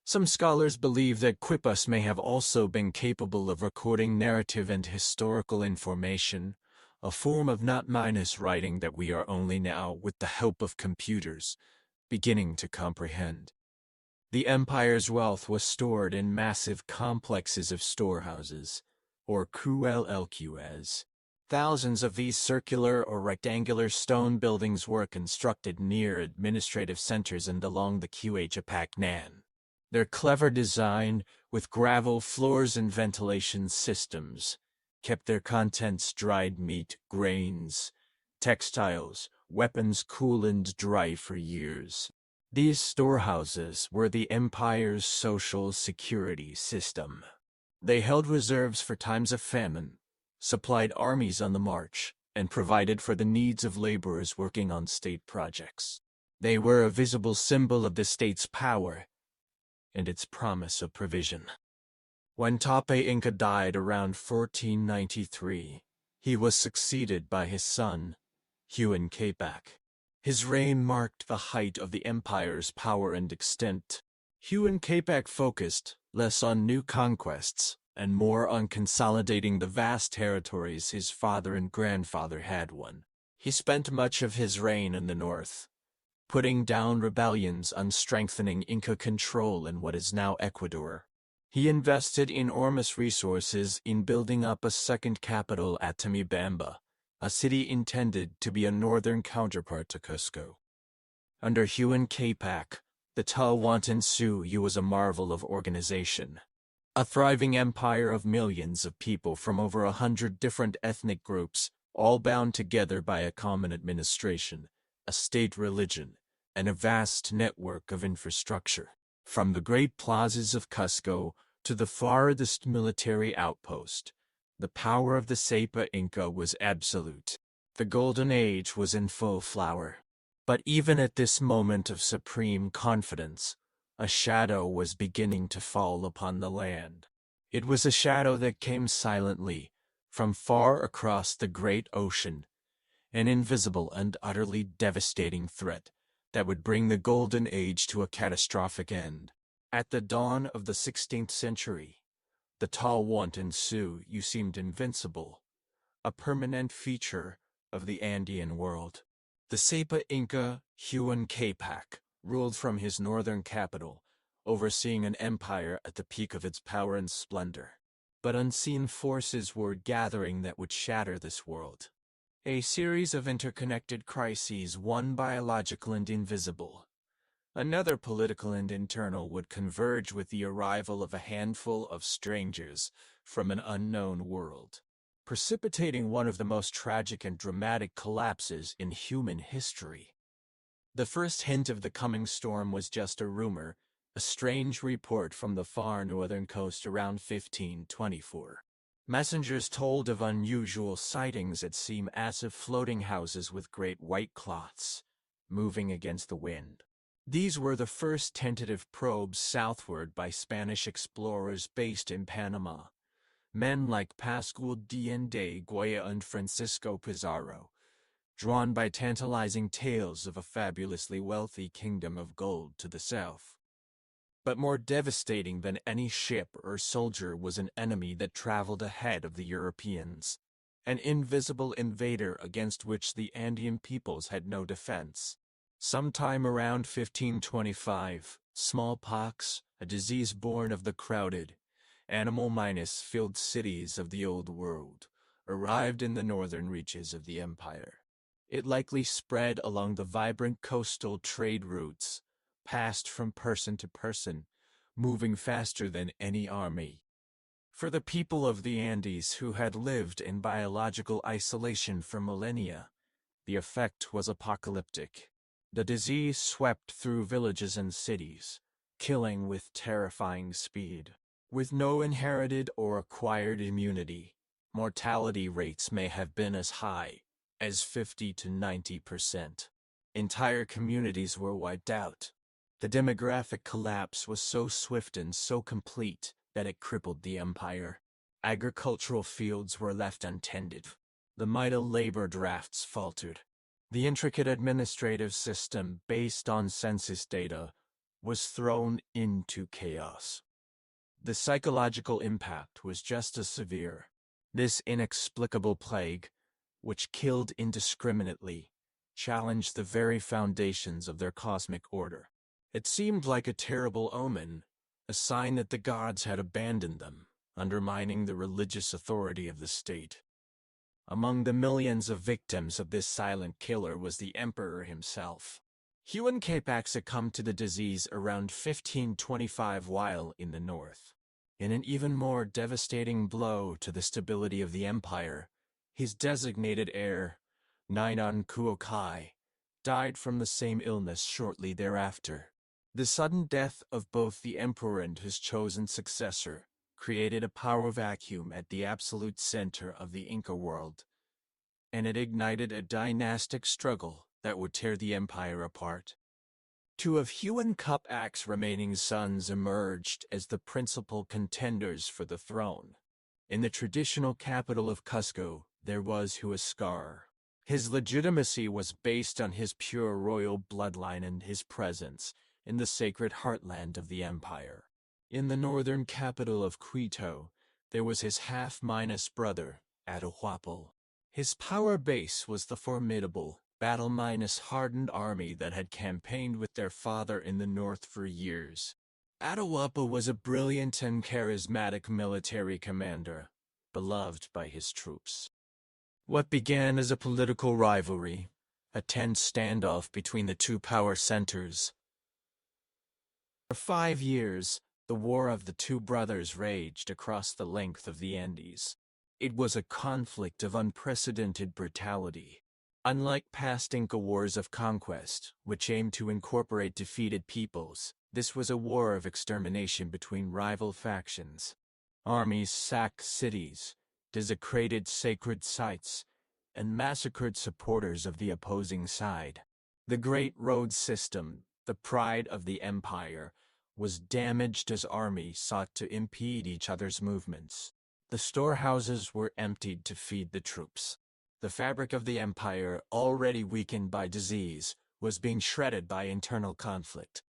Some scholars believe that Quipus may have also been capable of recording narrative and historical information, a form of not-minus writing that we are only now, with the help of computers, beginning to comprehend. The empire's wealth was stored in massive complexes of storehouses, or QLLQs. Thousands of these circular or rectangular stone buildings were constructed near administrative centers and along the Nan. Their clever design, with gravel floors and ventilation systems, kept their contents dried meat, grains, textiles, weapons cool and dry for years. These storehouses were the empire's social security system. They held reserves for times of famine, supplied armies on the march, and provided for the needs of laborers working on state projects. They were a visible symbol of the state's power and its promise of provision. When Sapa Inca died around 1493, he was succeeded by his son, Inca Empire. His reign marked the height of the empire's power and extent. Inca Empire focused less on new conquests and more on consolidating the vast territories his father and grandfather had won. He spent much of his reign in the north, putting down rebellions and strengthening Inca control in what is now Ecuador. He invested enormous resources in building up a second capital at Tamibamba, a city intended to be a northern counterpart to Cusco. Under Inca Empire, the Tawantinsuyu was a marvel of organization. A thriving empire of millions of people from over 100 different ethnic groups, all bound together by a common administration, a state religion, and a vast network of infrastructure. From the great plazas of Cusco to the farthest military outpost, the power of the Sapa Inca was absolute. The Golden Age was in full flower. But even at this moment of supreme confidence, a shadow was beginning to fall upon the land. It was a shadow that came silently, from far across the great ocean, an invisible and utterly devastating threat that would bring the Golden Age to a catastrophic end. At the dawn of the 16th century, the Tawantinsuyu seemed invincible, a permanent feature of the Andean world. The Sapa Inca, Inca Empire, ruled from his northern capital, overseeing an empire at the peak of its power and splendor. But unseen forces were gathering that would shatter this world. A series of interconnected crises, one biological and invisible, another political and internal, would converge with the arrival of a handful of strangers from an unknown world, precipitating one of the most tragic and dramatic collapses in human history. The first hint of the coming storm was just a rumor, a strange report from the far northern coast around 1524. Messengers told of unusual sightings at sea, massive floating houses with great white cloths, moving against the wind. These were the first tentative probes southward by Spanish explorers based in Panama. Men like Pascual de Goya and Francisco Pizarro, drawn by tantalizing tales of a fabulously wealthy kingdom of gold to the south. But more devastating than any ship or soldier was an enemy that traveled ahead of the Europeans, an invisible invader against which the Andean peoples had no defense. Sometime around 1525, smallpox, a disease born of the crowded, animal-filled cities of the Old World, arrived in the northern reaches of the empire. It likely spread along the vibrant coastal trade routes, passed from person to person, moving faster than any army. For the people of the Andes who had lived in biological isolation for millennia, the effect was apocalyptic. The disease swept through villages and cities, killing with terrifying speed. With no inherited or acquired immunity, mortality rates may have been as high as 50 to 90%. Entire communities were wiped out. The demographic collapse was so swift and so complete that it crippled the empire. Agricultural fields were left untended. The vital labor drafts faltered. The intricate administrative system based on census data was thrown into chaos. The psychological impact was just as severe. This inexplicable plague, which killed indiscriminately, challenged the very foundations of their cosmic order. It seemed like a terrible omen, a sign that the gods had abandoned them, undermining the religious authority of the state. Among the millions of victims of this silent killer was the emperor himself. Huon Capac succumbed to the disease around 1525 while in the north. In an even more devastating blow to the stability of the empire, his designated heir, Nainan Kuokai, died from the same illness shortly thereafter. The sudden death of both the emperor and his chosen successor created a power vacuum at the absolute center of the Inca world, and it ignited a dynastic struggle that would tear the empire apart. Two of Huon Capac's remaining sons emerged as the principal contenders for the throne. In the traditional capital of Cusco, there was Huascar. His legitimacy was based on his pure royal bloodline and his presence in the sacred heartland of the empire. In the northern capital of Quito, there was his half-minus brother, Atahualpa. His power base was the formidable, battle-hardened army that had campaigned with their father in the north for years. Atahualpa was a brilliant and charismatic military commander, beloved by his troops. What began as a political rivalry, a tense standoff between the two power centers. For 5 years, the War of the Two Brothers raged across the length of the Andes. It was a conflict of unprecedented brutality. Unlike past Inca wars of conquest, which aimed to incorporate defeated peoples, this was a war of extermination between rival factions. Armies sacked cities, desecrated sacred sites, and massacred supporters of the opposing side. The great road system, the pride of the empire, was damaged as armies sought to impede each other's movements. The storehouses were emptied to feed the troops. The fabric of the empire, already weakened by disease, was being shredded by internal conflict.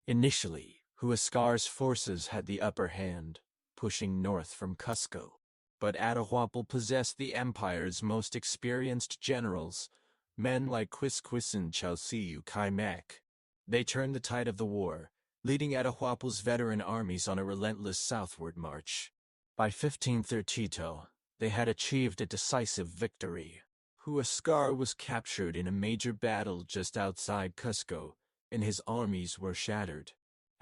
Initially, Huascar's forces had the upper hand, pushing north from Cusco. But Atahualpa possessed the empire's most experienced generals, men like Quisquisin Chalciu Caimac. They turned the tide of the war, leading Atahualpa's veteran armies on a relentless southward march. By 1532, they had achieved a decisive victory. Huascar was captured in a major battle just outside Cusco, and his armies were shattered.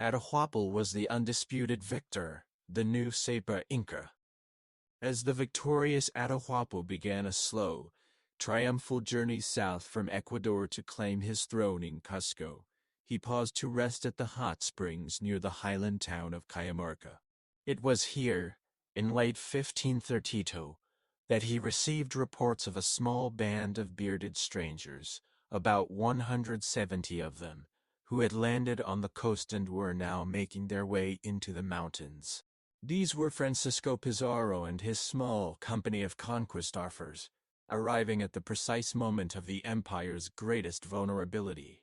Atahualpa was the undisputed victor, the new Sapa Inca. As the victorious Atahualpa began a slow, triumphal journey south from Ecuador to claim his throne in Cusco, he paused to rest at the hot springs near the highland town of Cajamarca. It was here, in late 1532, that he received reports of a small band of bearded strangers, about 170 of them, who had landed on the coast and were now making their way into the mountains. These were Francisco Pizarro and his small company of conquistadors, arriving at the precise moment of the empire's greatest vulnerability.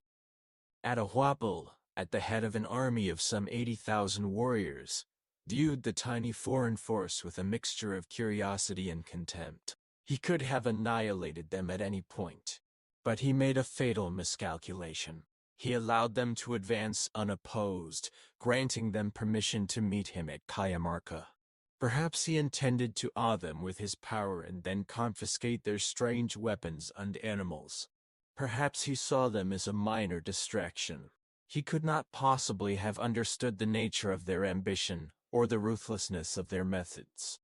Atahualpa, at the head of an army of some 80,000 warriors, viewed the tiny foreign force with a mixture of curiosity and contempt. He could have annihilated them at any point, but he made a fatal miscalculation. He allowed them to advance unopposed, granting them permission to meet him at Cajamarca. Perhaps he intended to awe them with his power and then confiscate their strange weapons and animals. Perhaps he saw them as a minor distraction. He could not possibly have understood the nature of their ambition or the ruthlessness of their methods.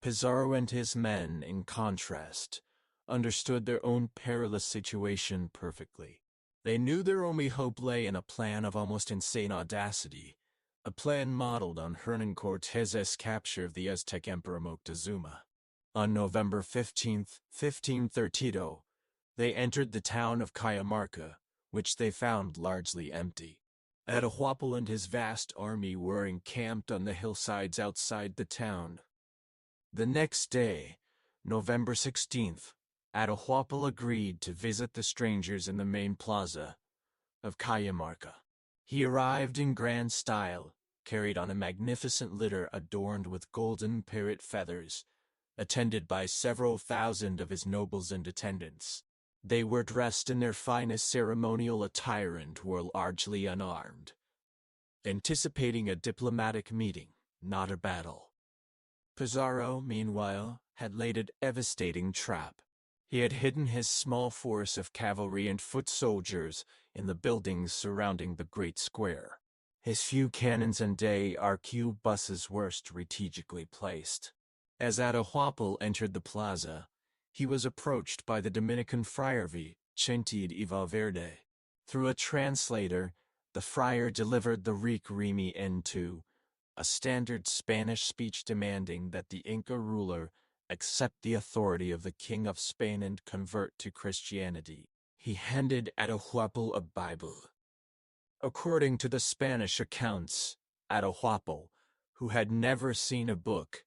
Pizarro and his men, in contrast, understood their own perilous situation perfectly. They knew their only hope lay in a plan of almost insane audacity, a plan modeled on Hernan Cortez's capture of the Aztec Emperor Moctezuma. On November 15th, 1532, they entered the town of Cajamarca, which they found largely empty. Atahualpa and his vast army were encamped on the hillsides outside the town. The next day, November 16th, Atahualpa agreed to visit the strangers in the main plaza of Cajamarca. He arrived in grand style, carried on a magnificent litter adorned with golden parrot feathers, attended by several thousand of his nobles and attendants. They were dressed in their finest ceremonial attire and were largely unarmed, anticipating a diplomatic meeting, not a battle. Pizarro, meanwhile, had laid a devastating trap. He had hidden his small force of cavalry and foot soldiers in the buildings surrounding the great square. His few cannons and arquebuses were strategically placed. As Atahualpa entered the plaza, he was approached by the Dominican friar Vicente y Valverde. Through a translator, the friar delivered the requiem, a standard Spanish speech demanding that the Inca ruler accept the authority of the King of Spain and convert to Christianity. He handed Atahualpa a Bible. According to the Spanish accounts, Atahualpa, who had never seen a book,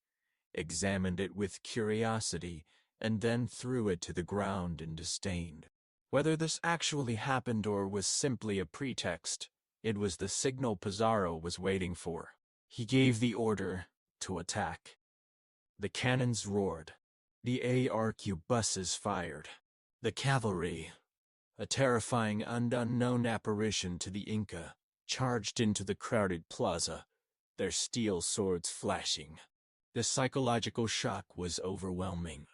examined it with curiosity and then threw it to the ground in disdain. Whether this actually happened or was simply a pretext, it was the signal Pizarro was waiting for. He gave the order to attack. The cannons roared. The arquebuses fired. The cavalry, a terrifying and unknown apparition to the Inca, charged into the crowded plaza, their steel swords flashing. The psychological shock was overwhelming.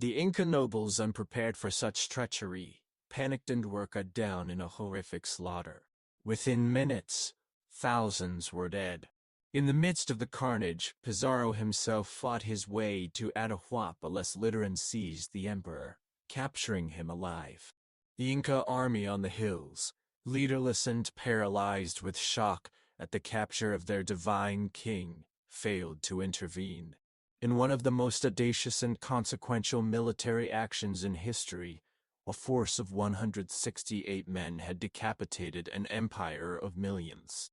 The Inca nobles, unprepared for such treachery, panicked and were cut down in a horrific slaughter. Within minutes, thousands were dead. In the midst of the carnage, Pizarro himself fought his way to Atahualpa's litter and seized the emperor, capturing him alive. The Inca army on the hills, leaderless and paralyzed with shock at the capture of their divine king, failed to intervene. In one of the most audacious and consequential military actions in history, a force of 168 men had decapitated an empire of millions.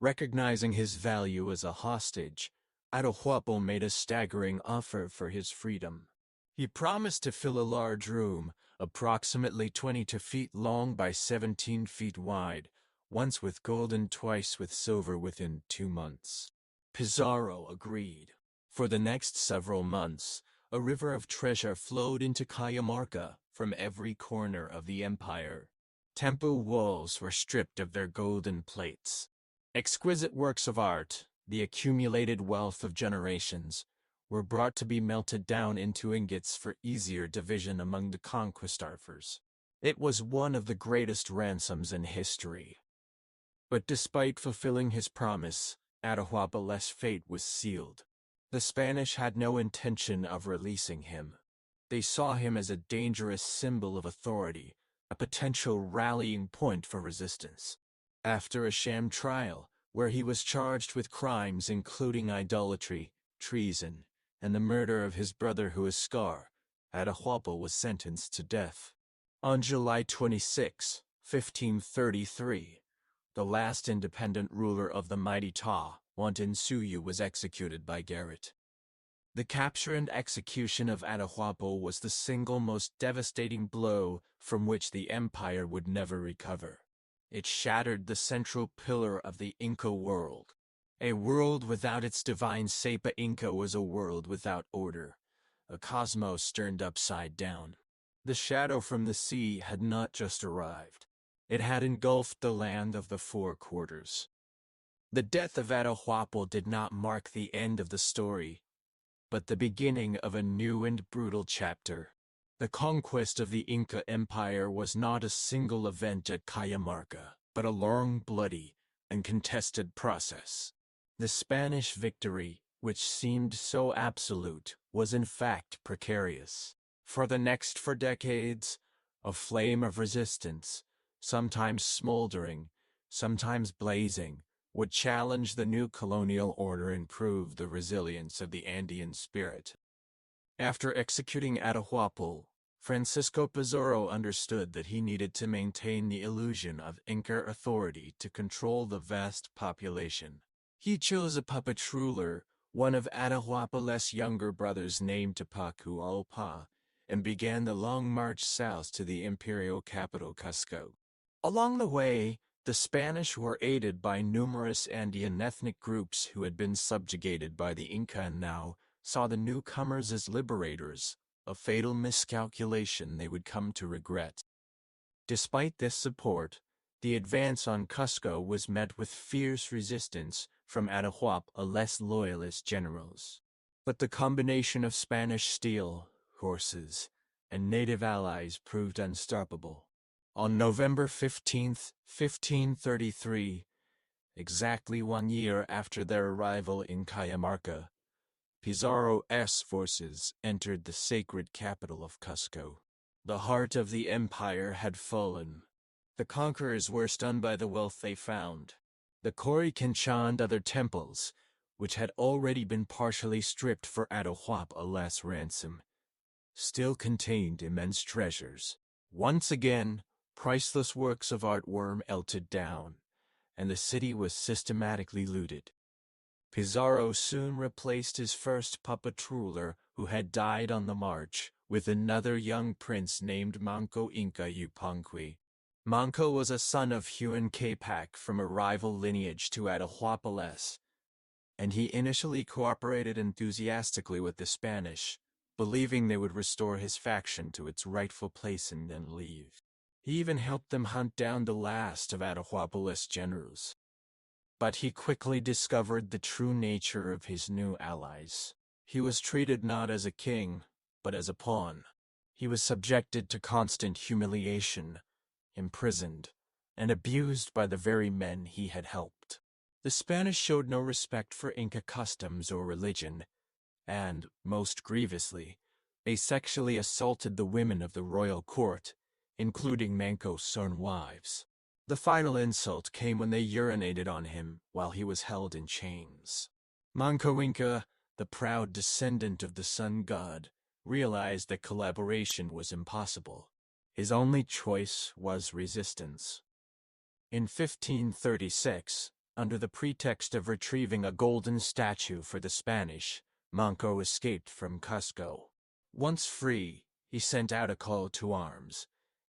Recognizing his value as a hostage, Atahualpa made a staggering offer for his freedom. He promised to fill a large room, approximately 22 feet long by 17 feet wide, once with gold and twice with silver within 2 months. Pizarro agreed. For the next several months, a river of treasure flowed into Cajamarca from every corner of the empire. Temple walls were stripped of their golden plates. Exquisite works of art, the accumulated wealth of generations, were brought to be melted down into ingots for easier division among the conquistadors. It was one of the greatest ransoms in history. But despite fulfilling his promise, Atahualpa's fate was sealed. The Spanish had no intention of releasing him. They saw him as a dangerous symbol of authority, a potential rallying point for resistance. After a sham trial, where he was charged with crimes including idolatry, treason, and the murder of his brother Huascar, Atahualpa was sentenced to death. On July 26, 1533, the last independent ruler of the mighty Tawantinsuyu was executed by Garrett. The capture and execution of Atahualpa was the single most devastating blow from which the empire would never recover. It shattered the central pillar of the Inca world. A world without its divine Sapa Inca was a world without order, a cosmos turned upside down. The shadow from the sea had not just arrived. It had engulfed the land of the four quarters. The death of Atahualpa did not mark the end of the story, but the beginning of a new and brutal chapter. The conquest of the Inca Empire was not a single event at Cajamarca, but a long, bloody, and contested process. The Spanish victory, which seemed so absolute, was in fact precarious. For the next 4 decades, a flame of resistance, sometimes smoldering, sometimes blazing, would challenge the new colonial order and prove the resilience of the Andean spirit. After executing Atahualpa, Francisco Pizarro understood that he needed to maintain the illusion of Inca authority to control the vast population. He chose a puppet ruler, one of Atahualpa's younger brothers named Tupacu Alpa, and began the long march south to the imperial capital Cusco. Along the way, the Spanish were aided by numerous Andean ethnic groups who had been subjugated by the Inca and now saw the newcomers as liberators, a fatal miscalculation they would come to regret. Despite this support, the advance on Cusco was met with fierce resistance from Atahualpa's loyalist generals. But the combination of Spanish steel, horses, and native allies proved unstoppable. On November 15, 1533, exactly 1 year after their arrival in Cajamarca, Pizarro's forces entered the sacred capital of Cusco. The heart of the empire had fallen. The conquerors were stunned by the wealth they found. The Coricancha and other temples, which had already been partially stripped for Atahualpa's ransom, still contained immense treasures. Once again, priceless works of art were melted down, and the city was systematically looted. Pizarro soon replaced his first puppet ruler, who had died on the march, with another young prince named Manco Inca Yupanqui. Manco was a son of Huon Capac from a rival lineage to Atahualpa's, and he initially cooperated enthusiastically with the Spanish, believing they would restore his faction to its rightful place and then leave. He even helped them hunt down the last of Atahualpa's generals. But he quickly discovered the true nature of his new allies. He was treated not as a king, but as a pawn. He was subjected to constant humiliation, imprisoned, and abused by the very men he had helped. The Spanish showed no respect for Inca customs or religion, and, most grievously, they sexually assaulted the women of the royal court, including Manco's own wives. The final insult came when they urinated on him while he was held in chains. Manco Inca, the proud descendant of the sun god, realized that collaboration was impossible. His only choice was resistance. In 1536, under the pretext of retrieving a golden statue for the Spanish, Manco escaped from Cusco. Once free, he sent out a call to arms,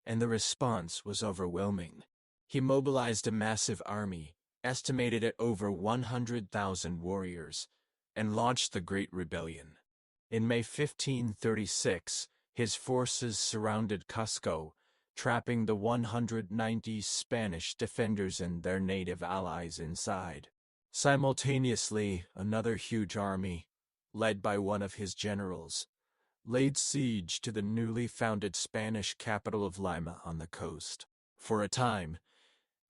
and the response was overwhelming. He mobilized a massive army, estimated at over 100,000 warriors, and launched the Great Rebellion. In May 1536, his forces surrounded Cusco, trapping the 190 Spanish defenders and their native allies inside. Simultaneously, another huge army, led by one of his generals, laid siege to the newly founded Spanish capital of Lima on the coast. For a time,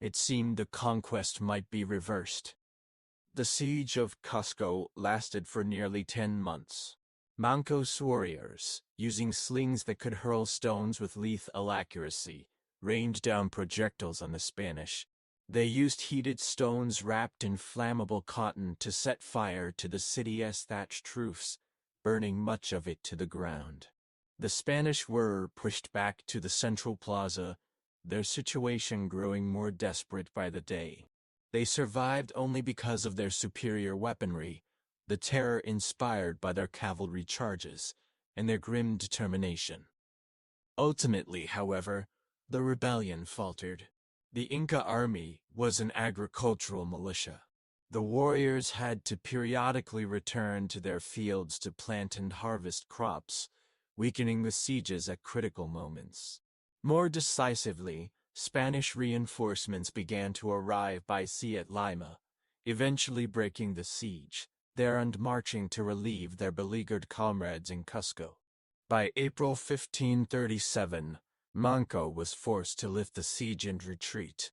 it seemed the conquest might be reversed. The siege of Cusco lasted for nearly 10 months. Manco's warriors, using slings that could hurl stones with lethal accuracy, rained down projectiles on the Spanish. They used heated stones wrapped in flammable cotton to set fire to the city's thatched roofs, burning much of it to the ground. The Spanish were pushed back to the central plaza, their situation growing more desperate by the day. They survived only because of their superior weaponry, the terror inspired by their cavalry charges, and their grim determination. Ultimately, however, the rebellion faltered. The Inca army was an agricultural militia. The warriors had to periodically return to their fields to plant and harvest crops, weakening the sieges at critical moments. More decisively, Spanish reinforcements began to arrive by sea at Lima, eventually breaking the siege there and marching to relieve their beleaguered comrades in Cusco. By April 1537, Manco was forced to lift the siege and retreat.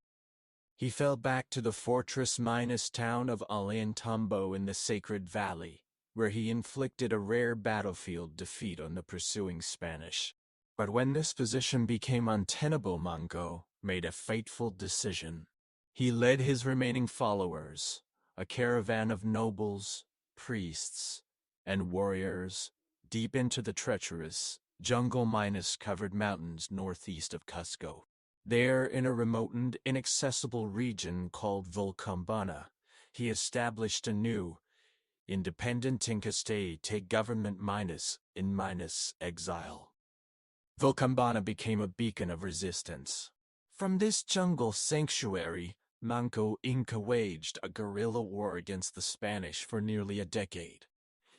He fell back to the fortress-minus town of Ollantaytambo in the Sacred Valley, where he inflicted a rare battlefield defeat on the pursuing Spanish. But when this position became untenable, Manco made a fateful decision. He led his remaining followers, a caravan of nobles, priests, and warriors, deep into the treacherous, jungle-covered mountains northeast of Cusco. There, in a remote and inaccessible region called Vilcabamba, he established a new, independent Inca state, a government in exile. Vilcabamba became a beacon of resistance. From this jungle sanctuary, Manco Inca waged a guerrilla war against the Spanish for nearly a decade.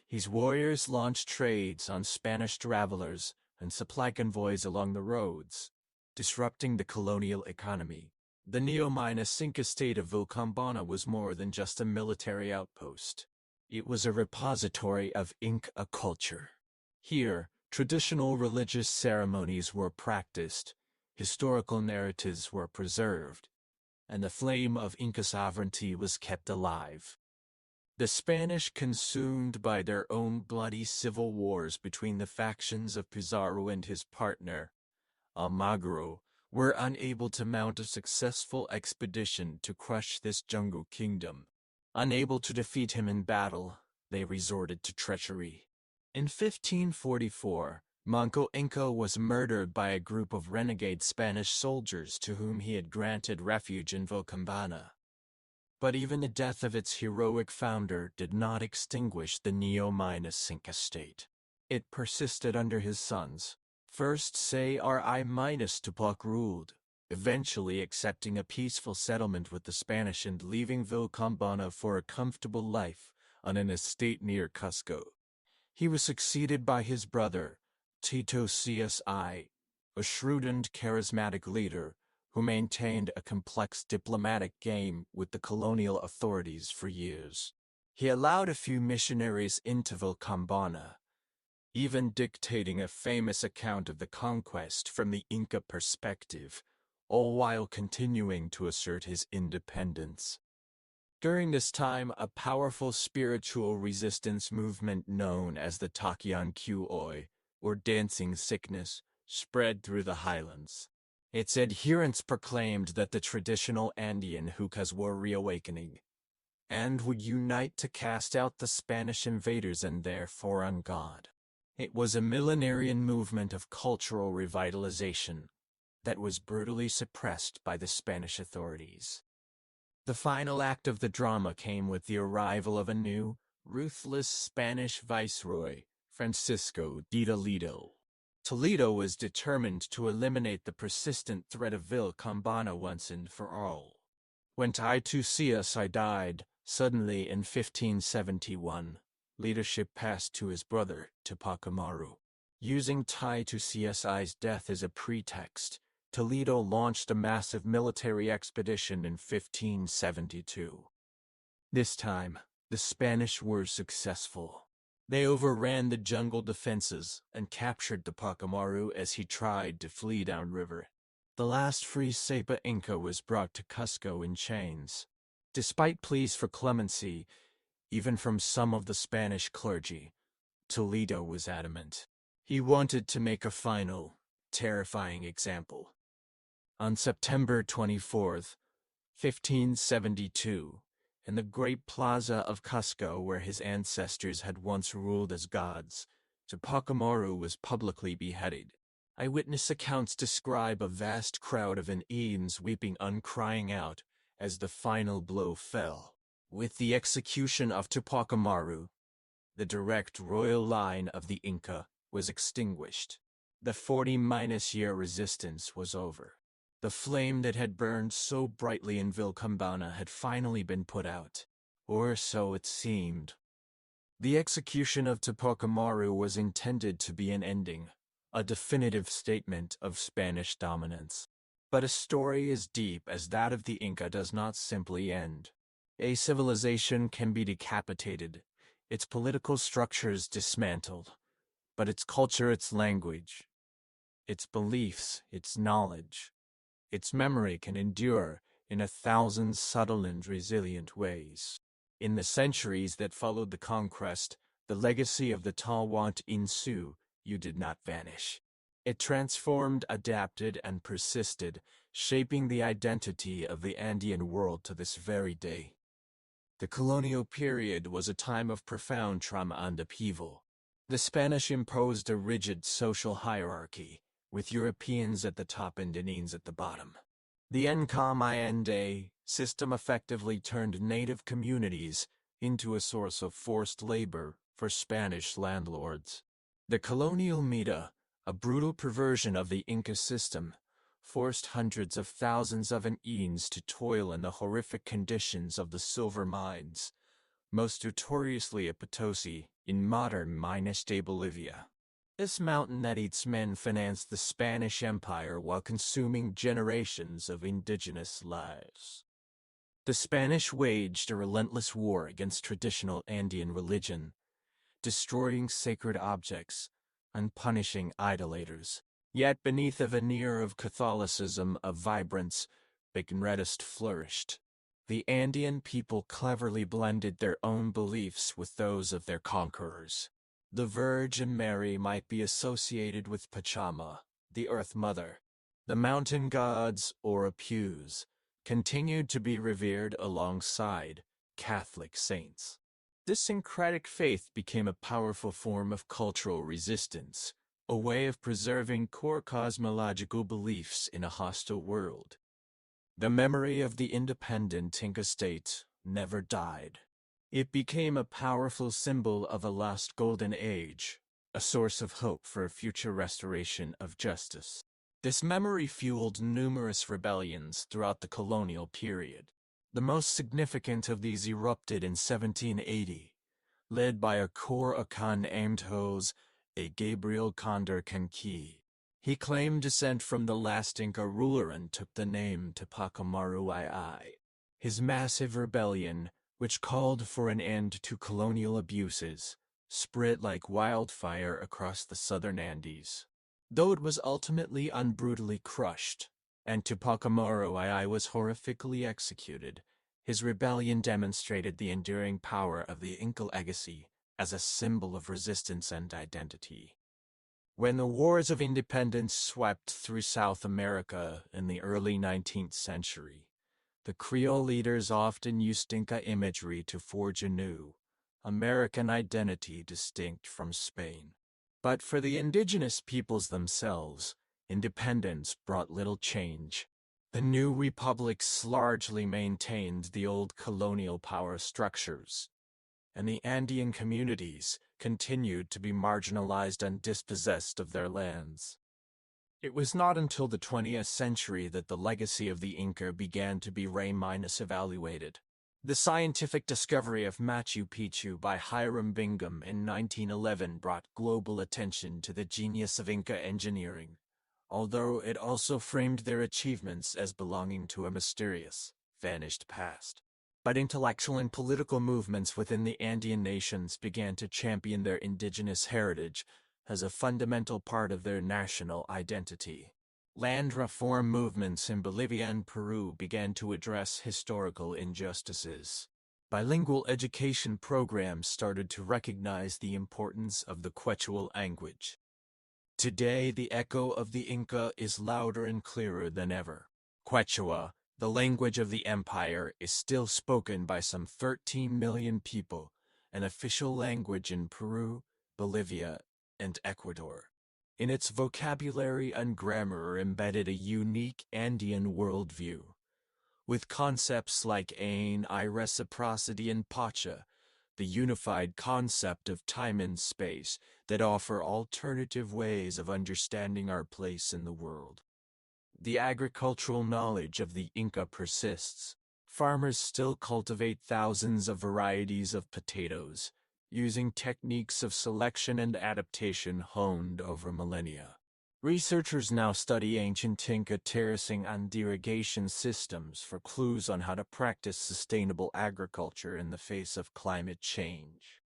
His warriors launched trades on Spanish travelers and supply convoys along the roads, disrupting the colonial economy. The Neo-Inca state of Vilcabamba was more than just a military outpost. It was a repository of Inca culture. Here, traditional religious ceremonies were practiced, historical narratives were preserved, and the flame of Inca sovereignty was kept alive. The Spanish, consumed by their own bloody civil wars between the factions of Pizarro and his partner, Almagro, were unable to mount a successful expedition to crush this jungle kingdom. Unable to defeat him in battle, they resorted to treachery. In 1544, Manco Inca was murdered by a group of renegade Spanish soldiers to whom he had granted refuge in Vilcabamba. But even the death of its heroic founder did not extinguish the Neo-Inca state. It persisted under his sons. First Tupac ruled, eventually accepting a peaceful settlement with the Spanish and leaving Vilcabamba for a comfortable life on an estate near Cusco. He was succeeded by his brother, Tito Csi, a shrewd and charismatic leader who maintained a complex diplomatic game with the colonial authorities for years. He allowed a few missionaries into Vilcabamba, even dictating a famous account of the conquest from the Inca perspective, all while continuing to assert his independence. During this time, a powerful spiritual resistance movement known as the Takian Kyoi, or dancing sickness, spread through the highlands. Its adherents proclaimed that the traditional Andean hukas were reawakening, and would unite to cast out the Spanish invaders and their foreign god. It was a millenarian movement of cultural revitalization that was brutally suppressed by the Spanish authorities. The final act of the drama came with the arrival of a new, ruthless Spanish viceroy, Francisco de Toledo. Toledo was determined to eliminate the persistent threat of Vilcabamba once and for all. When Tito Csi died suddenly in 1571, leadership passed to his brother, Tupac Amaru. Using Tito Csi's death as a pretext, Toledo launched a massive military expedition in 1572. This time, the Spanish were successful. They overran the jungle defenses and captured Tupac Amaru as he tried to flee downriver. The last free Sapa Inca was brought to Cusco in chains. Despite pleas for clemency, even from some of the Spanish clergy, Toledo was adamant. He wanted to make a final, terrifying example. On September 24, 1572, in the great plaza of Cusco where his ancestors had once ruled as gods, Tupac Amaru was publicly beheaded. Eyewitness accounts describe a vast crowd of Indians weeping and crying out as the final blow fell. With the execution of Tupac Amaru, the direct royal line of the Inca was extinguished. The 40-year resistance was over. The flame that had burned so brightly in Vilcabamba had finally been put out, or so it seemed. The execution of Tupac Amaru was intended to be an ending, a definitive statement of Spanish dominance. But a story as deep as that of the Inca does not simply end. A civilization can be decapitated, its political structures dismantled, but its culture, its language, its beliefs, its knowledge, its memory can endure in 1,000 subtle and resilient ways. In the centuries that followed the conquest, the legacy of the Talwant Insu did not vanish. It transformed, adapted, and persisted, shaping the identity of the Andean world to this very day. The colonial period was a time of profound trauma and upheaval. The Spanish imposed a rigid social hierarchy, with Europeans at the top and Indians at the bottom. The Encomienda system effectively turned native communities into a source of forced labor for Spanish landlords. The colonial Mita, a brutal perversion of the Inca system, forced hundreds of thousands of Indians to toil in the horrific conditions of the silver mines, most notoriously at Potosi, in modern Minas de Bolivia. This mountain that eats men financed the Spanish Empire while consuming generations of indigenous lives. The Spanish waged a relentless war against traditional Andean religion, destroying sacred objects and punishing idolaters. Yet beneath a veneer of Catholicism, a vibrance, Ignoredist flourished. The Andean people cleverly blended their own beliefs with those of their conquerors. The Virgin Mary might be associated with Pachama, the Earth Mother. The mountain gods, or Apus, continued to be revered alongside Catholic saints. This syncretic faith became a powerful form of cultural resistance, a way of preserving core cosmological beliefs in a hostile world. The memory of the independent Inca state never died. It became a powerful symbol of a lost golden age, a source of hope for a future restoration of justice. This memory fueled numerous rebellions throughout the colonial period. The most significant of these erupted in 1780, led by a Coricancha named a Gabriel Condor Canqui. He claimed descent from the last Inca ruler and took the name Tupac Amaru. His massive rebellion, which called for an end to colonial abuses, spread like wildfire across the southern Andes. Though it was ultimately unbrutally crushed, and Tupac Amaru was horrifically executed, his rebellion demonstrated the enduring power of the Inca legacy as a symbol of resistance and identity. When the wars of independence swept through South America in the early 19th century, the Creole leaders often used Inca imagery to forge a new, American identity distinct from Spain. But for the indigenous peoples themselves, independence brought little change. The new republics largely maintained the old colonial power structures, and the Andean communities continued to be marginalized and dispossessed of their lands. It was not until the 20th century that the legacy of the Inca began to be evaluated. The scientific discovery of Machu Picchu by Hiram Bingham in 1911 brought global attention to the genius of Inca engineering, although it also framed their achievements as belonging to a mysterious, vanished past. But intellectual and political movements within the Andean nations began to champion their indigenous heritage as a fundamental part of their national identity. Land reform movements in Bolivia and Peru began to address historical injustices. Bilingual education programs started to recognize the importance of the Quechua language. Today, the echo of the Inca is louder and clearer than ever. Quechua, the language of the empire, is still spoken by some 13 million people, an official language in Peru, Bolivia, and Ecuador. In its vocabulary and grammar embedded a unique Andean worldview, with concepts like ain, reciprocity, and pacha, the unified concept of time and space that offer alternative ways of understanding our place in the world. The agricultural knowledge of the Inca persists. Farmers still cultivate thousands of varieties of potatoes, using techniques of selection and adaptation honed over millennia. Researchers now study ancient Inca terracing and irrigation systems for clues on how to practice sustainable agriculture in the face of climate change.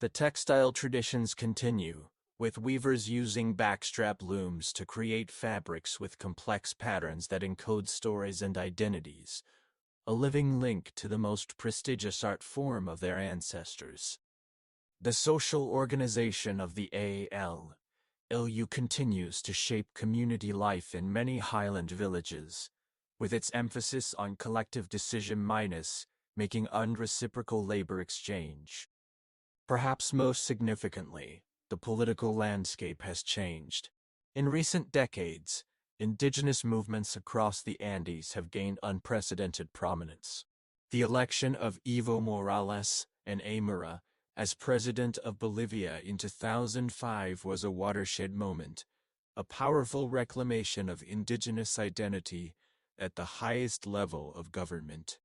The textile traditions continue, with weavers using backstrap looms to create fabrics with complex patterns that encode stories and identities, a living link to the most prestigious art form of their ancestors. The social organization of the ALU continues to shape community life in many highland villages, with its emphasis on collective decision-making and reciprocal labor exchange. Perhaps most significantly, the political landscape has changed. In recent decades, indigenous movements across the Andes have gained unprecedented prominence. The election of Evo Morales and Aymara as president of Bolivia in 2005 was a watershed moment, a powerful reclamation of indigenous identity at the highest level of government.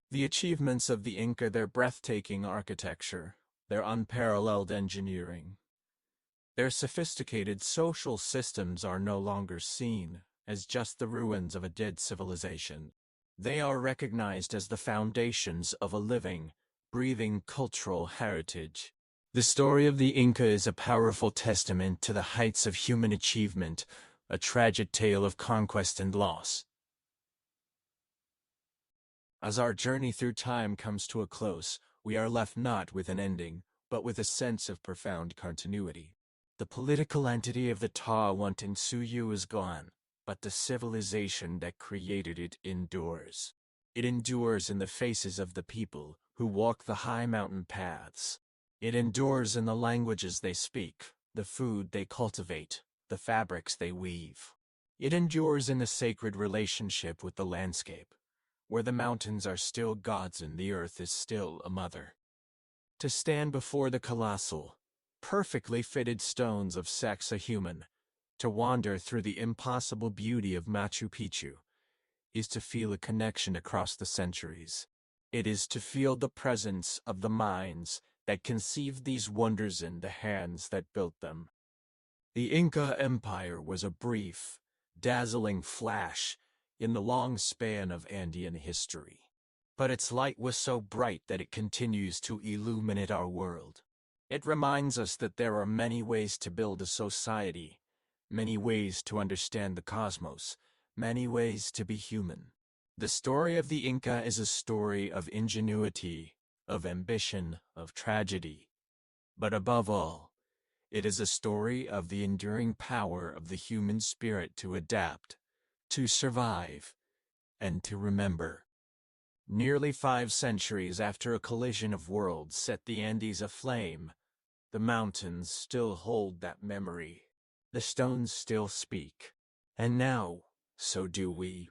The achievements of the Inca, their breathtaking architecture, their unparalleled engineering, their sophisticated social systems are no longer seen as just the ruins of a dead civilization. They are recognized as the foundations of a living, breathing cultural heritage. The story of the Inca is a powerful testament to the heights of human achievement, a tragic tale of conquest and loss. As our journey through time comes to a close, we are left not with an ending, but with a sense of profound continuity. The political entity of the Tawantinsuyu is gone, but the civilization that created it endures. It endures in the faces of the people who walk the high mountain paths. It endures in the languages they speak, the food they cultivate, the fabrics they weave. It endures in the sacred relationship with the landscape, where the mountains are still gods and the earth is still a mother. To stand before the colossal, perfectly fitted stones of Sacsayhuaman, to wander through the impossible beauty of Machu Picchu, is to feel a connection across the centuries. It is to feel the presence of the minds that conceived these wonders in the hands that built them. The Inca Empire was a brief, dazzling flash in the long span of Andean history. But its light was so bright that it continues to illuminate our world. It reminds us that there are many ways to build a society, many ways to understand the cosmos, many ways to be human. The story of the Inca is a story of ingenuity, of ambition, of tragedy. But above all, it is a story of the enduring power of the human spirit to adapt, to survive, and to remember. Nearly 5 centuries after a collision of worlds set the Andes aflame, the mountains still hold that memory. The stones still speak. And now, so do we.